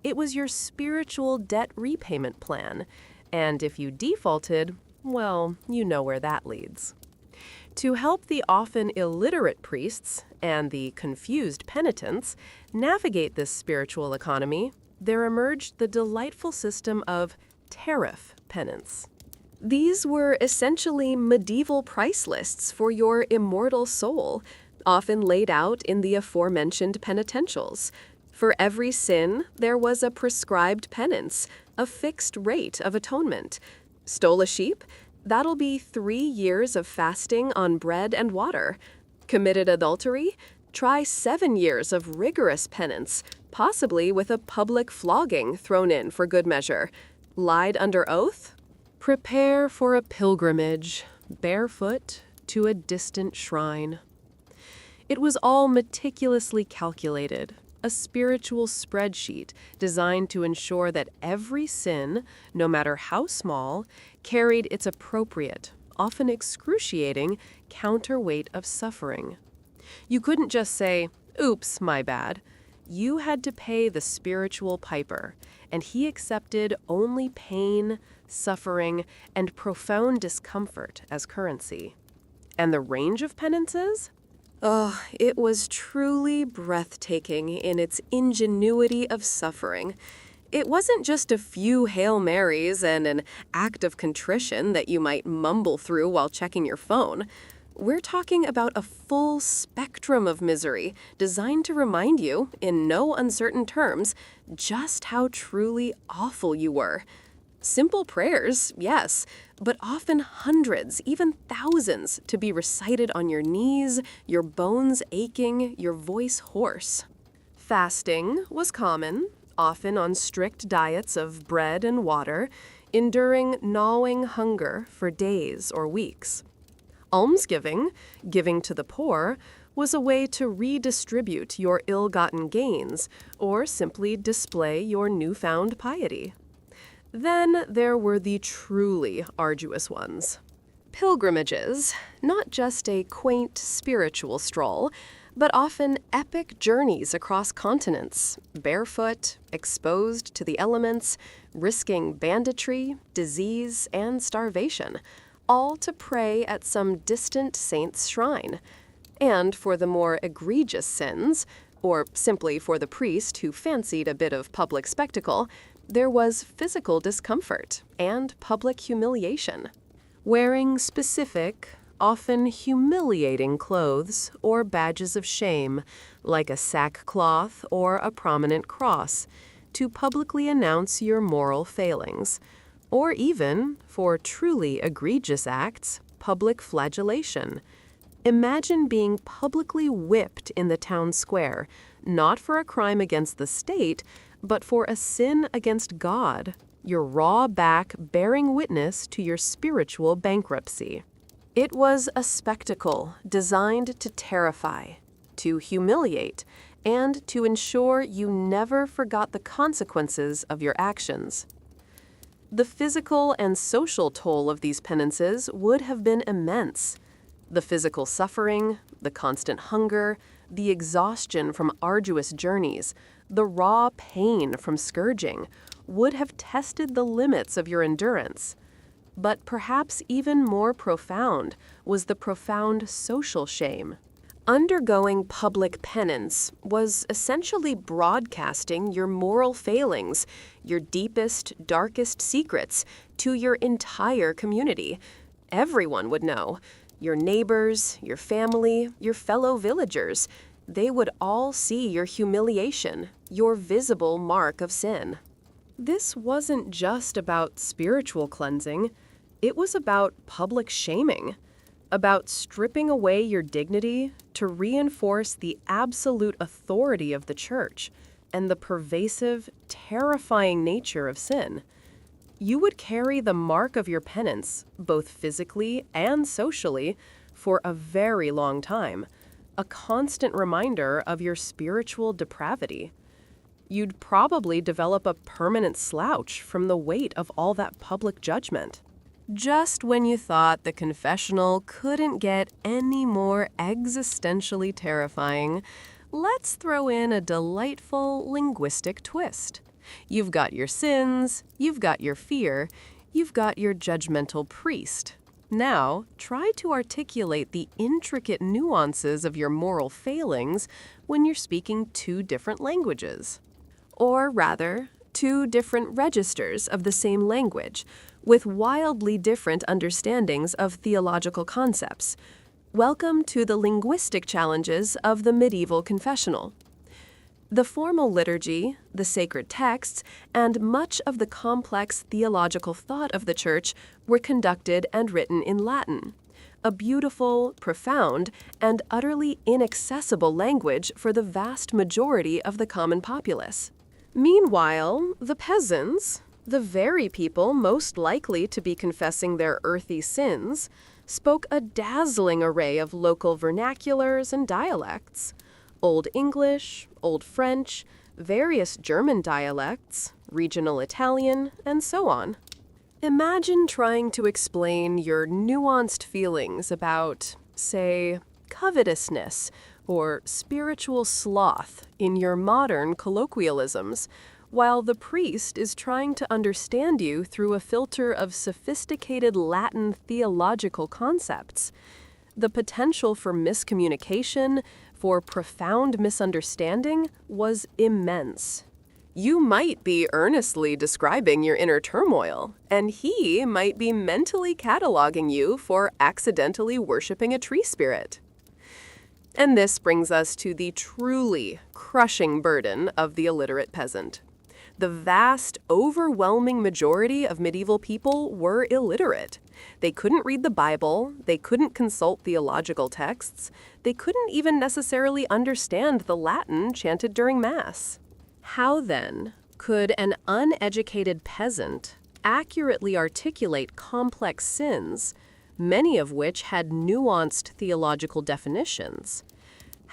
It was your spiritual debt repayment plan, and if you defaulted, well, you know where that leads. To help the often illiterate priests and the confused penitents navigate this spiritual economy, there emerged the delightful system of tariff penance. These were essentially medieval price lists for your immortal soul, often laid out in the aforementioned penitentials. For every sin, there was a prescribed penance, a fixed rate of atonement. Stole a sheep? That'll be 3 years of fasting on bread and water. Committed adultery? Try 7 years of rigorous penance, possibly with a public flogging thrown in for good measure. Lied under oath? Prepare for a pilgrimage, barefoot, to a distant shrine. It was all meticulously calculated, a spiritual spreadsheet designed to ensure that every sin, no matter how small, carried its appropriate, often excruciating, counterweight of suffering. You couldn't just say, "Oops, my bad." You had to pay the spiritual piper, and he accepted only pain, suffering, and profound discomfort as currency. And the range of penances? Oh, it was truly breathtaking in its ingenuity of suffering. It wasn't just a few Hail Marys and an act of contrition that you might mumble through while checking your phone. We're talking about a full spectrum of misery designed to remind you, in no uncertain terms, just how truly awful you were. Simple prayers, yes, but often hundreds, even thousands, to be recited on your knees, your bones aching, your voice hoarse. Fasting was common, often on strict diets of bread and water, enduring gnawing hunger for days or weeks. Almsgiving, giving to the poor, was a way to redistribute your ill-gotten gains or simply display your newfound piety. Then there were the truly arduous ones. Pilgrimages, not just a quaint spiritual stroll, but often epic journeys across continents, barefoot, exposed to the elements, risking banditry, disease, and starvation, all to pray at some distant saint's shrine. And for the more egregious sins, or simply for the priest who fancied a bit of public spectacle, there was physical discomfort and public humiliation. Wearing specific, often humiliating clothes or badges of shame, like a sackcloth or a prominent cross, to publicly announce your moral failings, or even, for truly egregious acts, public flagellation. Imagine being publicly whipped in the town square, not for a crime against the state, but for a sin against God, your raw back bearing witness to your spiritual bankruptcy. It was a spectacle designed to terrify, to humiliate, and to ensure you never forgot the consequences of your actions. The physical and social toll of these penances would have been immense. The physical suffering, the constant hunger, the exhaustion from arduous journeys, the raw pain from scourging would have tested the limits of your endurance. But perhaps even more profound was the profound social shame. Undergoing public penance was essentially broadcasting your moral failings, your deepest, darkest secrets, to your entire community. Everyone would know. Your neighbors, your family, your fellow villagers. They would all see your humiliation, your visible mark of sin. This wasn't just about spiritual cleansing. It was about public shaming, about stripping away your dignity to reinforce the absolute authority of the church and the pervasive, terrifying nature of sin. You would carry the mark of your penance, both physically and socially, for a very long time, a constant reminder of your spiritual depravity. You'd probably develop a permanent slouch from the weight of all that public judgment. Just when you thought the confessional couldn't get any more existentially terrifying, let's throw in a delightful linguistic twist. You've got your sins, you've got your fear, you've got your judgmental priest. Now, try to articulate the intricate nuances of your moral failings when you're speaking two different languages. Or rather, two different registers of the same language, with wildly different understandings of theological concepts. Welcome to the linguistic challenges of the Medieval Confessional. The formal liturgy, the sacred texts, and much of the complex theological thought of the Church were conducted and written in Latin, a beautiful, profound, and utterly inaccessible language for the vast majority of the common populace. Meanwhile, the peasants, the very people most likely to be confessing their earthy sins, spoke a dazzling array of local vernaculars and dialects. Old English, Old French, various German dialects, regional Italian, and so on. Imagine trying to explain your nuanced feelings about, say, covetousness or spiritual sloth in your modern colloquialisms, while the priest is trying to understand you through a filter of sophisticated Latin theological concepts. The potential for miscommunication, for profound misunderstanding, was immense. You might be earnestly describing your inner turmoil, and he might be mentally cataloging you for accidentally worshiping a tree spirit. And this brings us to the truly crushing burden of the illiterate peasant. The vast, overwhelming majority of medieval people were illiterate. They couldn't read the Bible, they couldn't consult theological texts, they couldn't even necessarily understand the Latin chanted during Mass. How, then, could an uneducated peasant accurately articulate complex sins, many of which had nuanced theological definitions.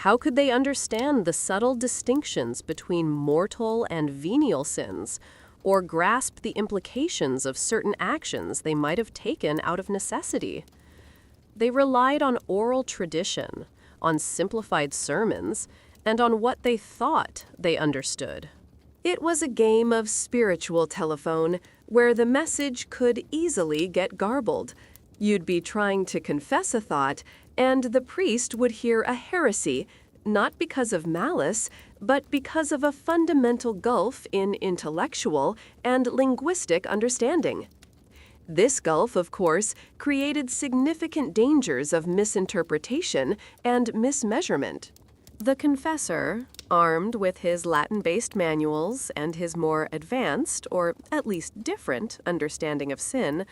How could they understand the subtle distinctions between mortal and venial sins, or grasp the implications of certain actions they might have taken out of necessity? They relied on oral tradition, on simplified sermons, and on what they thought they understood. It was a game of spiritual telephone where the message could easily get garbled. You'd be trying to confess a thought, and the priest would hear a heresy, not because of malice, but because of a fundamental gulf in intellectual and linguistic understanding. This gulf, of course, created significant dangers of misinterpretation and mismeasurement. The confessor, armed with his Latin-based manuals and his more advanced, or at least different, understanding of sin,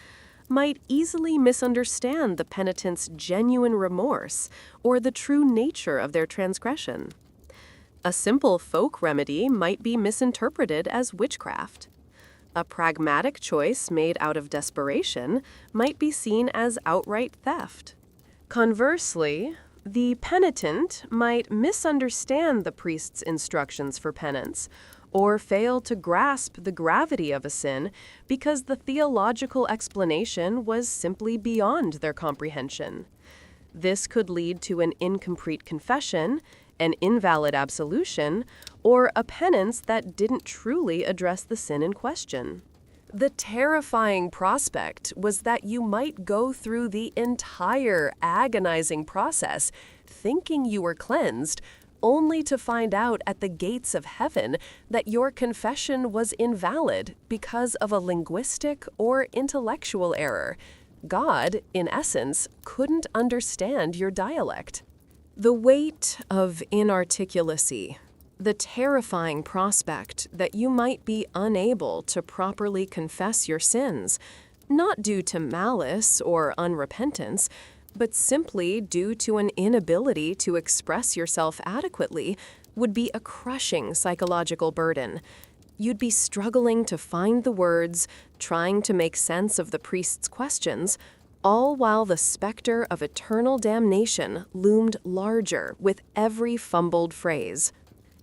might easily misunderstand the penitent's genuine remorse or the true nature of their transgression. A simple folk remedy might be misinterpreted as witchcraft. A pragmatic choice made out of desperation might be seen as outright theft. Conversely, the penitent might misunderstand the priest's instructions for penance, or fail to grasp the gravity of a sin because the theological explanation was simply beyond their comprehension. This could lead to an incomplete confession, an invalid absolution, or a penance that didn't truly address the sin in question. The terrifying prospect was that you might go through the entire agonizing process thinking you were cleansed, only to find out at the gates of heaven that your confession was invalid because of a linguistic or intellectual error. God, in essence, couldn't understand your dialect. The weight of inarticulacy, the terrifying prospect that you might be unable to properly confess your sins, not due to malice or unrepentance, but simply due to an inability to express yourself adequately, would be a crushing psychological burden. You'd be struggling to find the words, trying to make sense of the priest's questions, all while the specter of eternal damnation loomed larger with every fumbled phrase.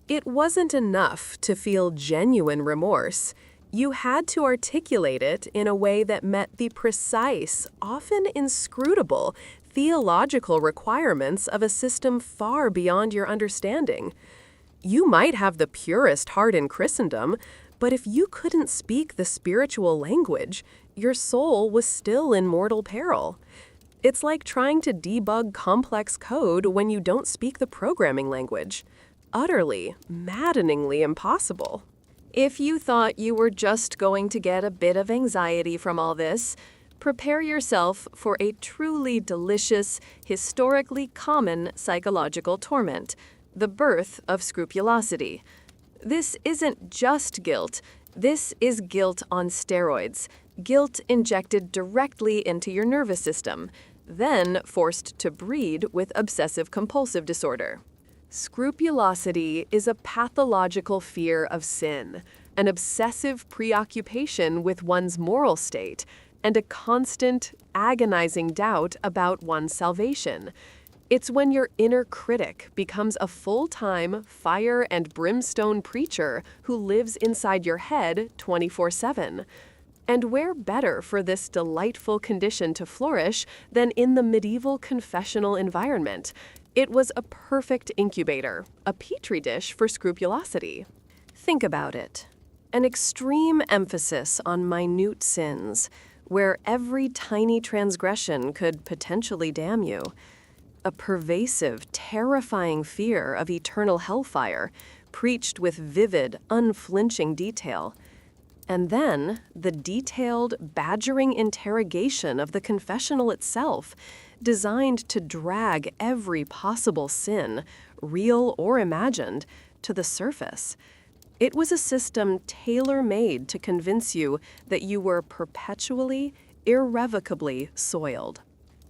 It wasn't enough to feel genuine remorse. You had to articulate it in a way that met the precise, often inscrutable, theological requirements of a system far beyond your understanding. You might have the purest heart in Christendom, but if you couldn't speak the spiritual language, your soul was still in mortal peril. It's like trying to debug complex code when you don't speak the programming language. Utterly, maddeningly impossible. If you thought you were just going to get a bit of anxiety from all this, prepare yourself for a truly delicious, historically common psychological torment, the birth of scrupulosity. This isn't just guilt, this is guilt on steroids, guilt injected directly into your nervous system, then forced to breed with obsessive-compulsive disorder. Scrupulosity is a pathological fear of sin, an obsessive preoccupation with one's moral state, and a constant, agonizing doubt about one's salvation. It's when your inner critic becomes a full-time, fire and brimstone preacher who lives inside your head 24/7. And where better for this delightful condition to flourish than in the medieval confessional environment? It was a perfect incubator, a petri dish for scrupulosity. Think about it. An extreme emphasis on minute sins, where every tiny transgression could potentially damn you. A pervasive, terrifying fear of eternal hellfire, preached with vivid, unflinching detail. And then, the detailed, badgering interrogation of the confessional itself, designed to drag every possible sin, real or imagined, to the surface. It was a system tailor-made to convince you that you were perpetually, irrevocably soiled.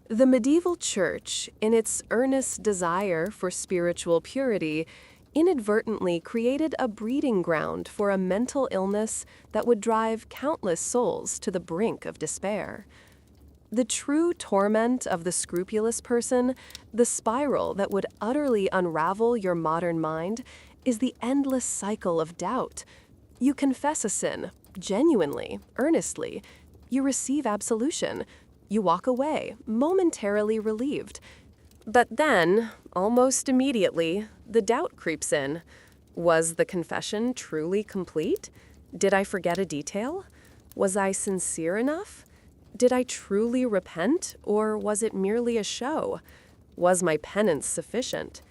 The medieval church, in its earnest desire for spiritual purity, inadvertently created a breeding ground for a mental illness that would drive countless souls to the brink of despair. The true torment of the scrupulous person, the spiral that would utterly unravel your modern mind, is the endless cycle of doubt. You confess a sin, genuinely, earnestly. You receive absolution. You walk away, momentarily relieved. But then, almost immediately, the doubt creeps in. Was the confession truly complete? Did I forget a detail? Was I sincere enough? Did I truly repent, or was it merely a show? Was my penance sufficient?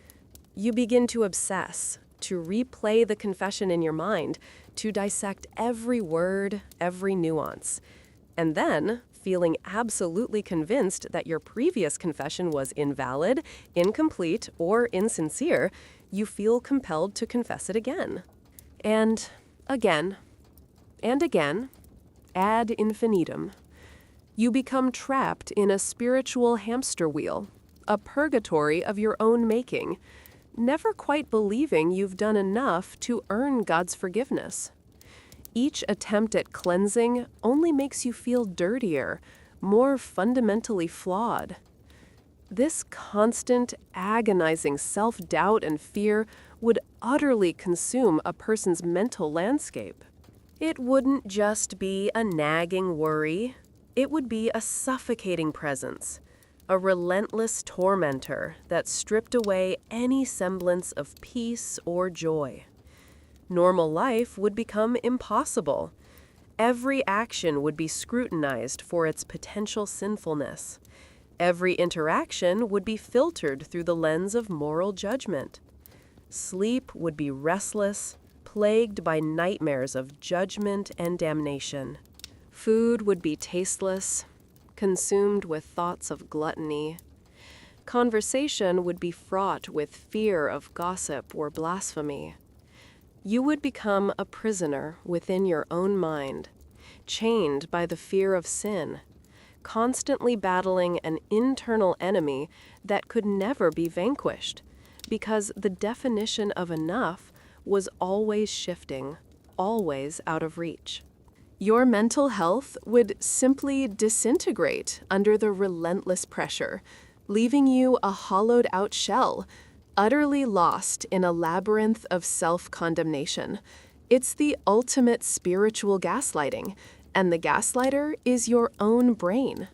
You begin to obsess, to replay the confession in your mind, to dissect every word, every nuance. And then, feeling absolutely convinced that your previous confession was invalid, incomplete, or insincere, you feel compelled to confess it again. And again. And again. Ad infinitum. You become trapped in a spiritual hamster wheel, a purgatory of your own making, never quite believing you've done enough to earn God's forgiveness. Each attempt at cleansing only makes you feel dirtier, more fundamentally flawed. This constant, agonizing self-doubt and fear would utterly consume a person's mental landscape. It wouldn't just be a nagging worry. It would be a suffocating presence, a relentless tormentor that stripped away any semblance of peace or joy. Normal life would become impossible. Every action would be scrutinized for its potential sinfulness. Every interaction would be filtered through the lens of moral judgment. Sleep would be restless, plagued by nightmares of judgment and damnation. Food would be tasteless, consumed with thoughts of gluttony. Conversation would be fraught with fear of gossip or blasphemy. You would become a prisoner within your own mind, chained by the fear of sin, constantly battling an internal enemy that could never be vanquished, because the definition of enough was always shifting, always out of reach. Your mental health would simply disintegrate under the relentless pressure, leaving you a hollowed-out shell, utterly lost in a labyrinth of self-condemnation. It's the ultimate spiritual gaslighting, and the gaslighter is your own brain.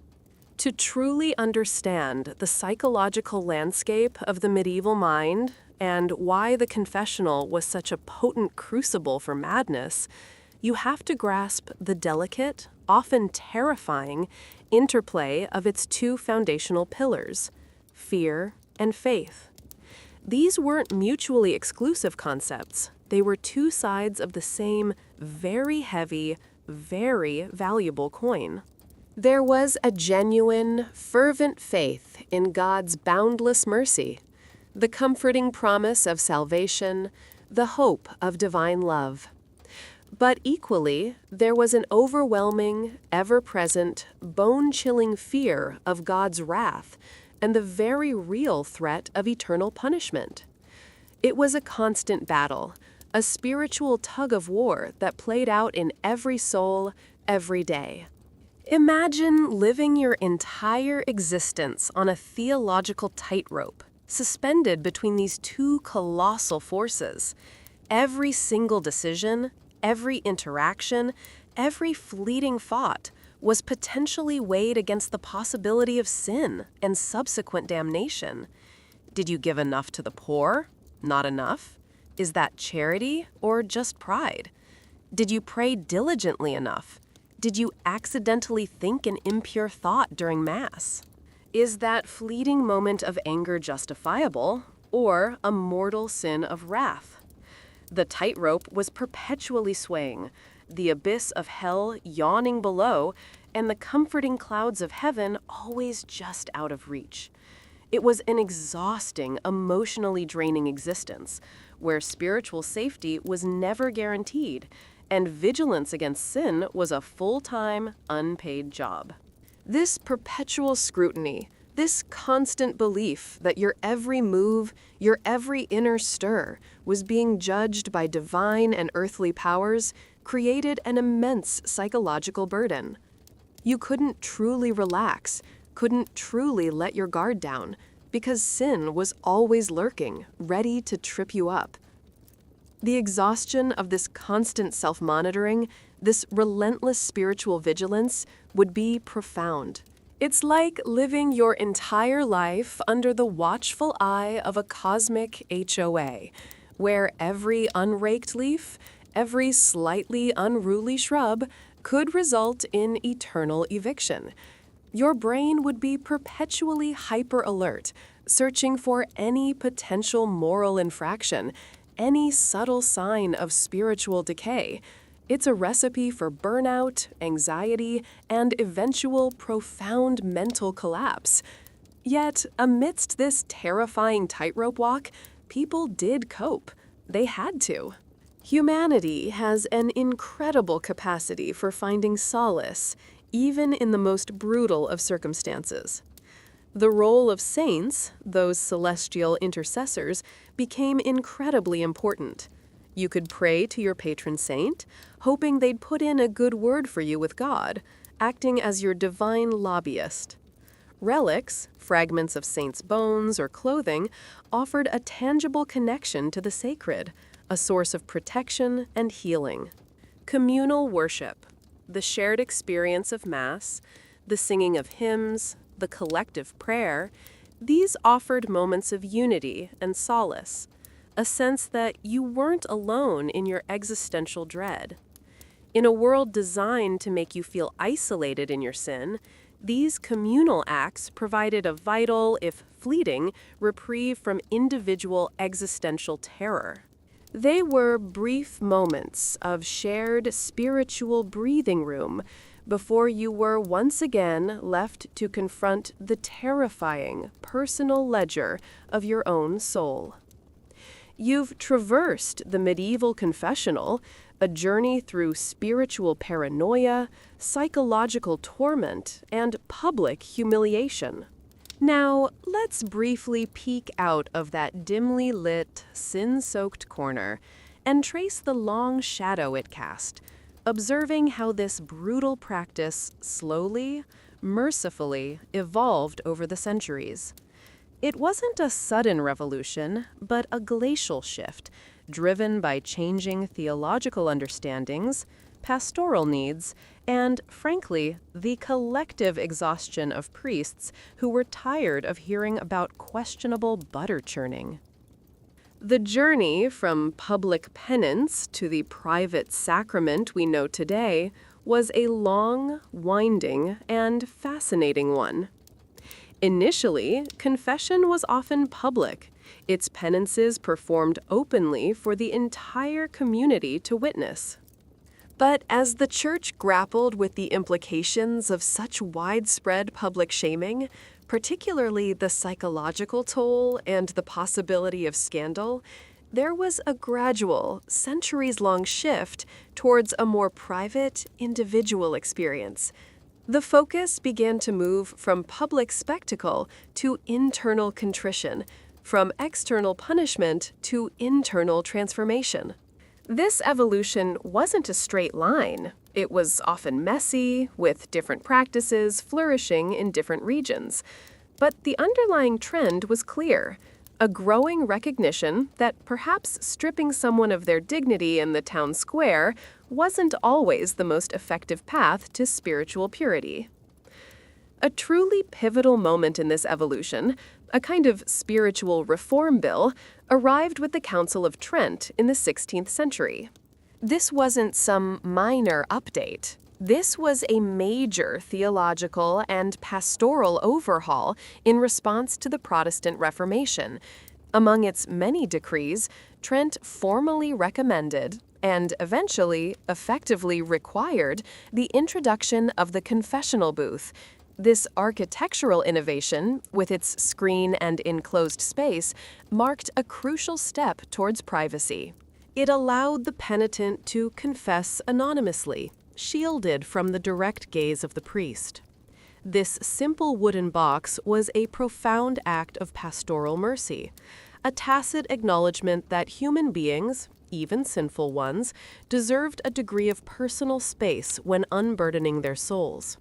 To truly understand the psychological landscape of the medieval mind and why the confessional was such a potent crucible for madness, you have to grasp the delicate, often terrifying, interplay of its two foundational pillars, fear and faith. These weren't mutually exclusive concepts. They were two sides of the same very heavy, very valuable coin. There was a genuine, fervent faith in God's boundless mercy, the comforting promise of salvation, the hope of divine love. But equally, there was an overwhelming, ever-present, bone-chilling fear of God's wrath and the very real threat of eternal punishment. It was a constant battle, a spiritual tug-of-war that played out in every soul, every day. Imagine living your entire existence on a theological tightrope, suspended between these two colossal forces. Every single decision, every interaction, every fleeting thought was potentially weighed against the possibility of sin and subsequent damnation. Did you give enough to the poor? Not enough? Is that charity or just pride? Did you pray diligently enough? Did you accidentally think an impure thought during Mass? Is that fleeting moment of anger justifiable or a mortal sin of wrath? The tightrope was perpetually swaying, the abyss of hell yawning below, and the comforting clouds of heaven always just out of reach. It was an exhausting, emotionally draining existence, where spiritual safety was never guaranteed, and vigilance against sin was a full-time, unpaid job. This perpetual scrutiny, this constant belief that your every move, your every inner stir was being judged by divine and earthly powers created an immense psychological burden. You couldn't truly relax, couldn't truly let your guard down, because sin was always lurking, ready to trip you up. The exhaustion of this constant self-monitoring, this relentless spiritual vigilance, would be profound. It's like living your entire life under the watchful eye of a cosmic HOA, where every unraked leaf, every slightly unruly shrub, could result in eternal eviction. Your brain would be perpetually hyper-alert, searching for any potential moral infraction, any subtle sign of spiritual decay. It's a recipe for burnout, anxiety, and eventual profound mental collapse. Yet, amidst this terrifying tightrope walk, people did cope. They had to. Humanity has an incredible capacity for finding solace, even in the most brutal of circumstances. The role of saints, those celestial intercessors, became incredibly important. You could pray to your patron saint, hoping they'd put in a good word for you with God, acting as your divine lobbyist. Relics, fragments of saints' bones or clothing, offered a tangible connection to the sacred, a source of protection and healing. Communal worship, the shared experience of Mass, the singing of hymns, the collective prayer, these offered moments of unity and solace, a sense that you weren't alone in your existential dread. In a world designed to make you feel isolated in your sin, these communal acts provided a vital, if fleeting, reprieve from individual existential terror. They were brief moments of shared spiritual breathing room before you were once again left to confront the terrifying personal ledger of your own soul. You've traversed the Medieval Confessional, a journey through spiritual paranoia, psychological torment, and public humiliation. Now, let's briefly peek out of that dimly lit, sin-soaked corner and trace the long shadow it cast, observing how this brutal practice slowly, mercifully evolved over the centuries. It wasn't a sudden revolution, but a glacial shift, driven by changing theological understandings, pastoral needs, and, frankly, the collective exhaustion of priests who were tired of hearing about questionable butter churning. The journey from public penance to the private sacrament we know today was a long, winding, and fascinating one. Initially, confession was often public, its penances performed openly for the entire community to witness. But as the Church grappled with the implications of such widespread public shaming, particularly the psychological toll and the possibility of scandal, there was a gradual, centuries-long shift towards a more private, individual experience. The focus began to move from public spectacle to internal contrition, from external punishment to internal transformation. This evolution wasn't a straight line. It was often messy, with different practices flourishing in different regions. But the underlying trend was clear: a growing recognition that perhaps stripping someone of their dignity in the town square wasn't always the most effective path to spiritual purity. A truly pivotal moment in this evolution, a kind of spiritual reform bill, arrived with the Council of Trent in the 16th century. This wasn't some minor update. This was a major theological and pastoral overhaul in response to the Protestant Reformation. Among its many decrees, Trent formally recommended, and eventually effectively required, the introduction of the confessional booth. This architectural innovation, with its screen and enclosed space, marked a crucial step towards privacy. It allowed the penitent to confess anonymously, shielded from the direct gaze of the priest. This simple wooden box was a profound act of pastoral mercy, a tacit acknowledgement that human beings, even sinful ones, deserved a degree of personal space when unburdening their souls.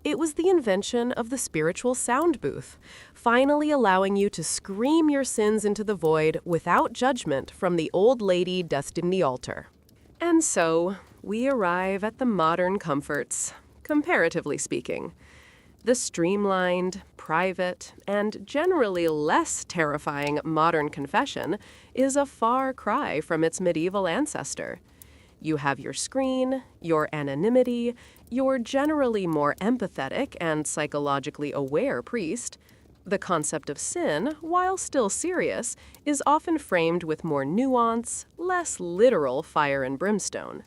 It was the invention of the spiritual sound booth, finally allowing you to scream your sins into the void without judgment from the old lady dusting the altar. And so, we arrive at the modern comforts, comparatively speaking. The streamlined, private, and generally less terrifying modern confession is a far cry from its medieval ancestor. You have your screen, your anonymity, your generally more empathetic and psychologically aware priest. The concept of sin, while still serious, is often framed with more nuance, less literal fire and brimstone.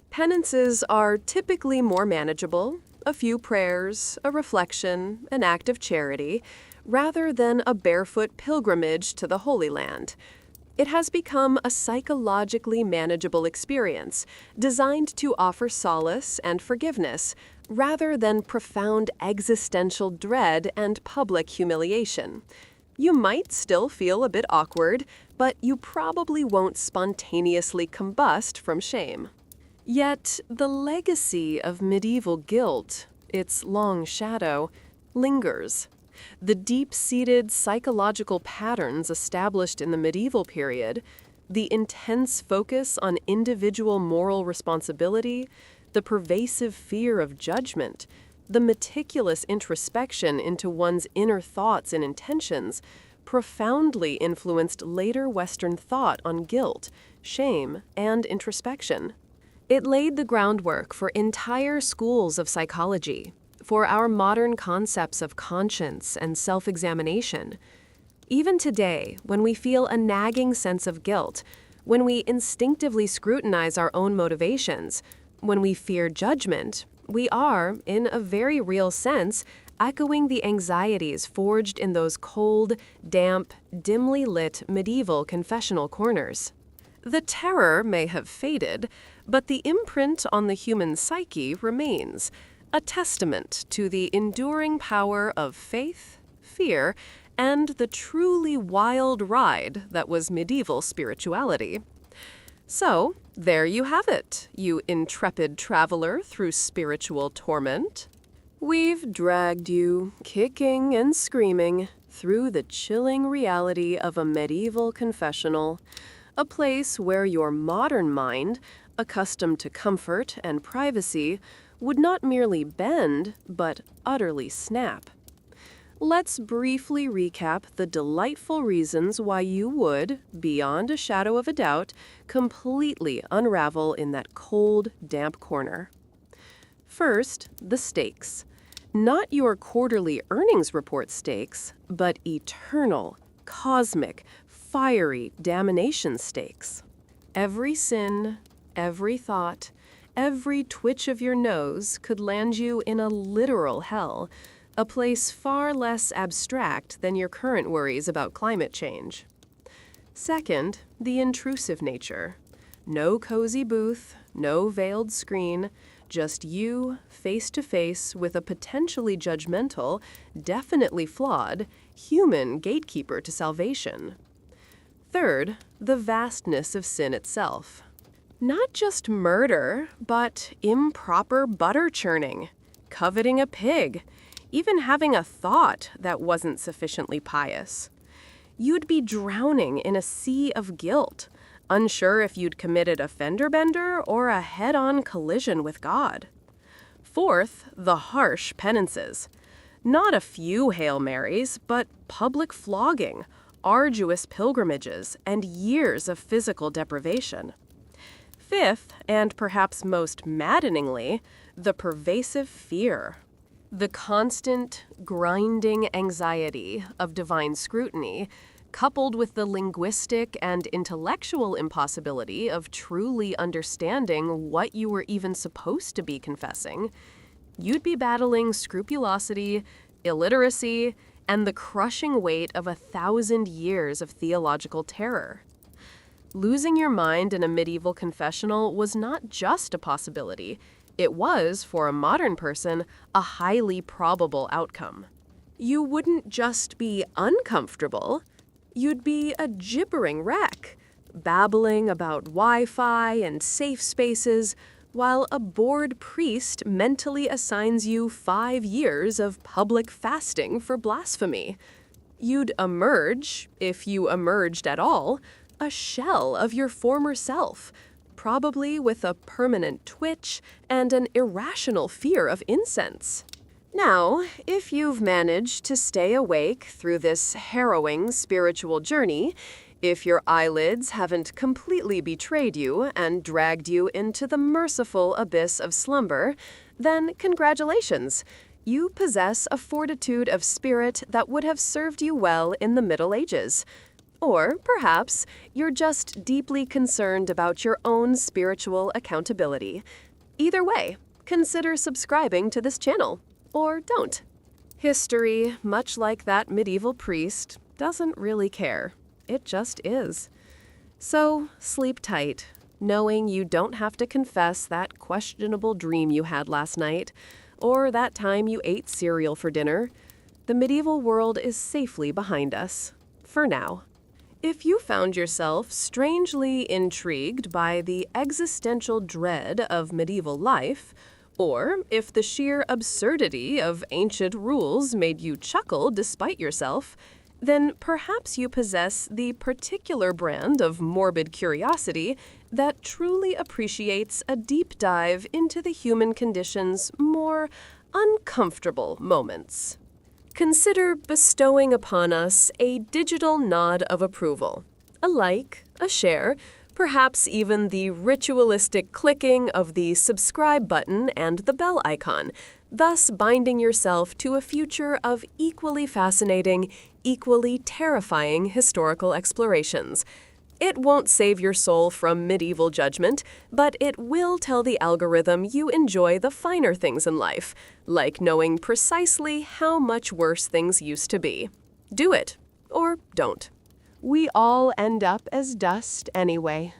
Penances are typically more manageable, a few prayers, a reflection, an act of charity, rather than a barefoot pilgrimage to the Holy Land. It has become a psychologically manageable experience, designed to offer solace and forgiveness, rather than profound existential dread and public humiliation. You might still feel a bit awkward, but you probably won't spontaneously combust from shame. Yet, the legacy of medieval guilt, its long shadow, lingers. The deep-seated psychological patterns established in the medieval period, the intense focus on individual moral responsibility, the pervasive fear of judgment, the meticulous introspection into one's inner thoughts and intentions, profoundly influenced later Western thought on guilt, shame, and introspection. It laid the groundwork for entire schools of psychology, for our modern concepts of conscience and self-examination. Even today, when we feel a nagging sense of guilt, when we instinctively scrutinize our own motivations, when we fear judgment, we are, in a very real sense, echoing the anxieties forged in those cold, damp, dimly lit medieval confessional corners. The terror may have faded, but the imprint on the human psyche remains, a testament to the enduring power of faith, fear, and the truly wild ride that was medieval spirituality. So, there you have it, you intrepid traveler through spiritual torment. We've dragged you, kicking and screaming, through the chilling reality of a medieval confessional, a place where your modern mind, accustomed to comfort and privacy, would not merely bend, but utterly snap. Let's briefly recap the delightful reasons why you would, beyond a shadow of a doubt, completely unravel in that cold, damp corner. First, the stakes. Not your quarterly earnings report stakes, but eternal, cosmic, fiery damnation stakes. Every sin, every thought, every twitch of your nose could land you in a literal hell, a place far less abstract than your current worries about climate change. Second, the intrusive nature. No cozy booth, no veiled screen, just you, face to face with a potentially judgmental, definitely flawed, human gatekeeper to salvation. Third, the vastness of sin itself. Not just murder, but improper butter churning, coveting a pig, even having a thought that wasn't sufficiently pious. You'd be drowning in a sea of guilt, unsure if you'd committed a fender bender or a head-on collision with God. Fourth, the harsh penances. Not a few Hail Marys, but public flogging, arduous pilgrimages, and years of physical deprivation. Fifth, and perhaps most maddeningly, the pervasive fear. The constant, grinding anxiety of divine scrutiny, coupled with the linguistic and intellectual impossibility of truly understanding what you were even supposed to be confessing, you'd be battling scrupulosity, illiteracy, and the crushing weight of 1,000 years of theological terror. Losing your mind in a medieval confessional was not just a possibility. It was, for a modern person, a highly probable outcome. You wouldn't just be uncomfortable, you'd be a gibbering wreck, babbling about Wi-Fi and safe spaces, while a bored priest mentally assigns you 5 years of public fasting for blasphemy. You'd emerge, if you emerged at all, a shell of your former self, probably with a permanent twitch and an irrational fear of incense. Now, if you've managed to stay awake through this harrowing spiritual journey, if your eyelids haven't completely betrayed you and dragged you into the merciful abyss of slumber, then congratulations. You possess a fortitude of spirit that would have served you well in the Middle Ages. Or perhaps you're just deeply concerned about your own spiritual accountability. Either way, consider subscribing to this channel. Or don't. History, much like that medieval priest, doesn't really care. It just is. So, sleep tight, knowing you don't have to confess that questionable dream you had last night, or that time you ate cereal for dinner. The medieval world is safely behind us. For now. If you found yourself strangely intrigued by the existential dread of medieval life, or if the sheer absurdity of ancient rules made you chuckle despite yourself, then perhaps you possess the particular brand of morbid curiosity that truly appreciates a deep dive into the human condition's more uncomfortable moments. Consider bestowing upon us a digital nod of approval, a like, a share, perhaps even the ritualistic clicking of the subscribe button and the bell icon, thus binding yourself to a future of equally fascinating, equally terrifying historical explorations. It won't save your soul from medieval judgment, but it will tell the algorithm you enjoy the finer things in life, like knowing precisely how much worse things used to be. Do it, or don't. We all end up as dust anyway.